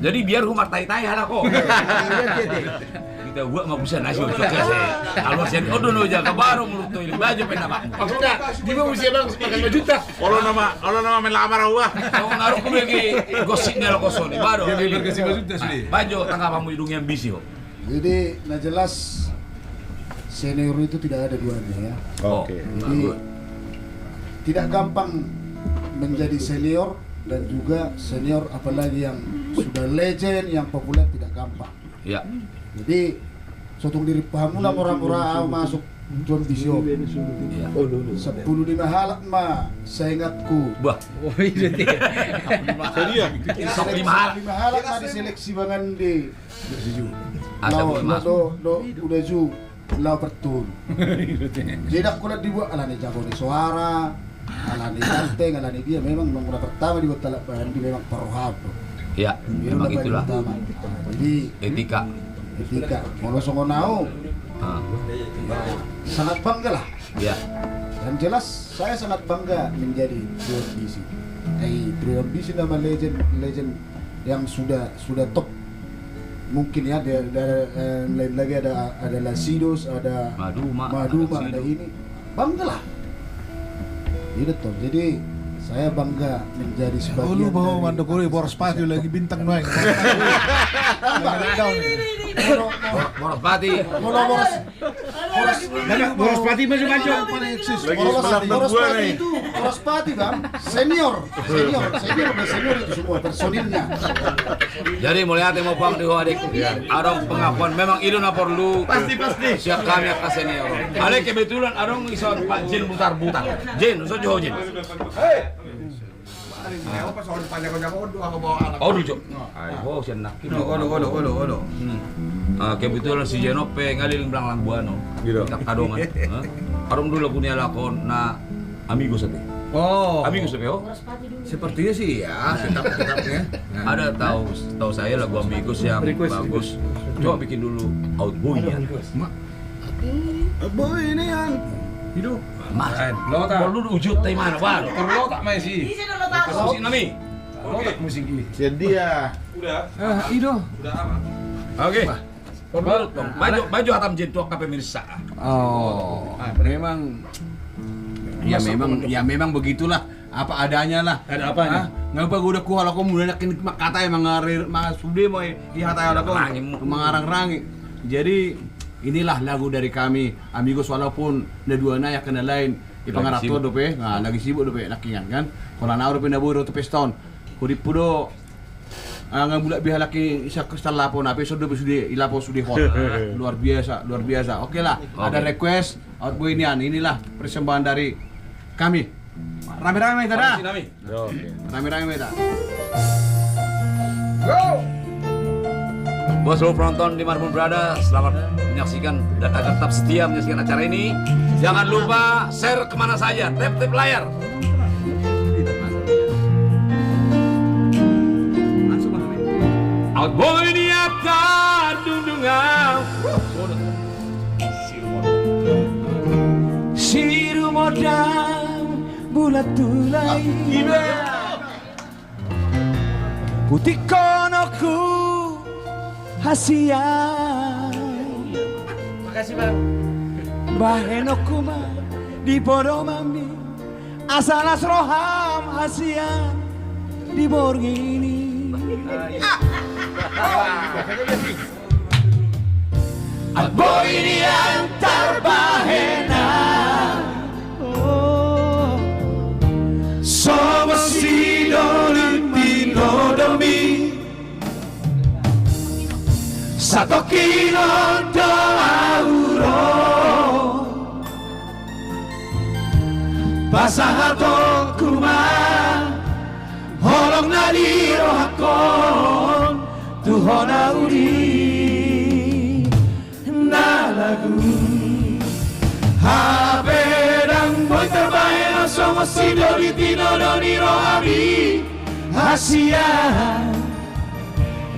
Jadi biar humar tai-tai anak kok. Kita buat mau bisa nasi untuk saya. Kalau saya no jaga baru mulut tuh ini baju pena pak. Maksudnya, di mana usia bang makan 5 juta? Kalau nama main lamar gua. Kau ngaruh ku lagi gosipnya lo kosong nih baru. Dia berkasih 5 juta sih. Baju tanggapanmu hidung yang bisi kok. Jadi, nah jelas senior itu tidak ada duanya ya. Oke. Jadi tidak gampang menjadi senior dan juga senior apalagi yang sudah legend, yang populer tidak gampang. Ya. Jadi sotong diri pahamulah orang-orang masuk John Bisio. Iya. 10 di mahalat mah saya ingatku. Bah. Oh iya dia. Sok 5 hal. Di mahalat mah diseleksi bangan di Asa boleh masuk. udah ju lau betul. Jadi aku lihat dibuat alani jago di suara, alani ganteng, alani dia memang nomor pertama dibuat talak bahan di memang perhab. Ya, memang itulah. Jadi Etika. kalau songonau Ah. sangat bangga lah. Ya. Dan jelas saya sangat bangga menjadi Trion BC. Trion BC nama legend yang sudah top. Mungkin ya ada lain lagi ada Lasidos, ada Maduma, ada ini. Bangga lah. Itu tuh. Jadi saya bangga menjadi sebagian. Lu bawa Mandokori boros pati lagi bintang naik. Moropati. Boros pati masuk baju. Boros pati bang, senior itu semua personilnya. Jadi mulai hati mau pang di adik. Arong pengakuan memang itu na perlu. Pasti. Siap kami akan senior. Ada kebetulan arong iso Pak Jin butar-butar. Jin, usah jauh Jin. Oh, duduk. Oh, si anak. Odo. Kebetulan si Jenope ngaliling belang Lambuano. Gitu. Tak kadongan. Arong dulu punya lakon na Amigos ate. Oh. Amigos ate oh. Sepertinya sih ya, tetap-tetapnya. Ada tahu saya lagu Amigos yang bagus. Coba bikin dulu Outboy ya. Boy ini yang Hidup. Mas, Lo tak? kalau lu ujut tay mana baru? Lo tak main sih. Di sini lo tahu. Musik nami. Lo tak musik ini. Dia. Ido. Oke. Baju hatam jin tuak pemirsa. Oh, memang ya memang begitulah apa adanya lah. Ada apanya? Ngapa gua udah kuhal aku mulai nakin kata yang mengarir sude mo ihata aku mengarang-rangi. Jadi inilah lagu dari kami Amigos walaupun naduana ya kena lain ipangarato dope lagi sibuk dope nakingan kan kalau na oro pinaburo to peston kudi pudo nga bulak biha laki isa kristal lapo na peso do sude ilapo sude hot luar biasa oke lah ada request outboy inilah persembahan dari kami rame-rame tada rame-rame tada Buat seluruh penonton di Marbun Berada, selamat menyaksikan dan agar tetap setia menyaksikan acara ini. Jangan lupa share kemana saja, tap layar. Outboy ini apa dundungan? Siru modal bulat tulai. Putih konoku. Hasian. Makasih bang. Baheno kuma di podo mami asalas roham hasian di borgini. Boy ini yang terbahena. Oh, somos idolin pinodomi. Satu kilo doauro Pasahato kuma Holong nadiro hakon Tuhona uri Nalagu Haberang boy terbaik Somos idolitino doniro ami Hasian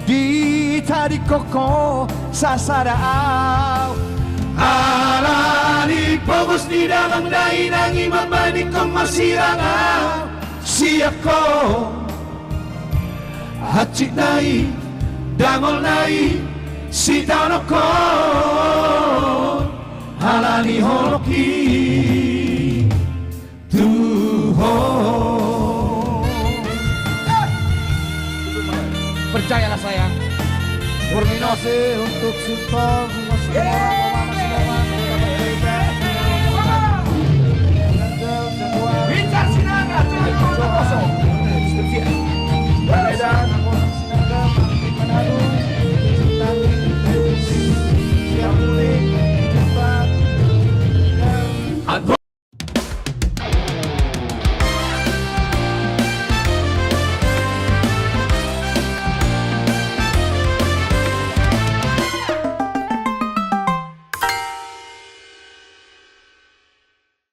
Di tadi koko sasarao Alani fokus di dalam dainangi membanding kemasirangan Siap ko Hacik nai, dangol nai, sita no kon, halani holoki, Tuhan. Percayalah sayang. Terima kasih untuk Sultan Mas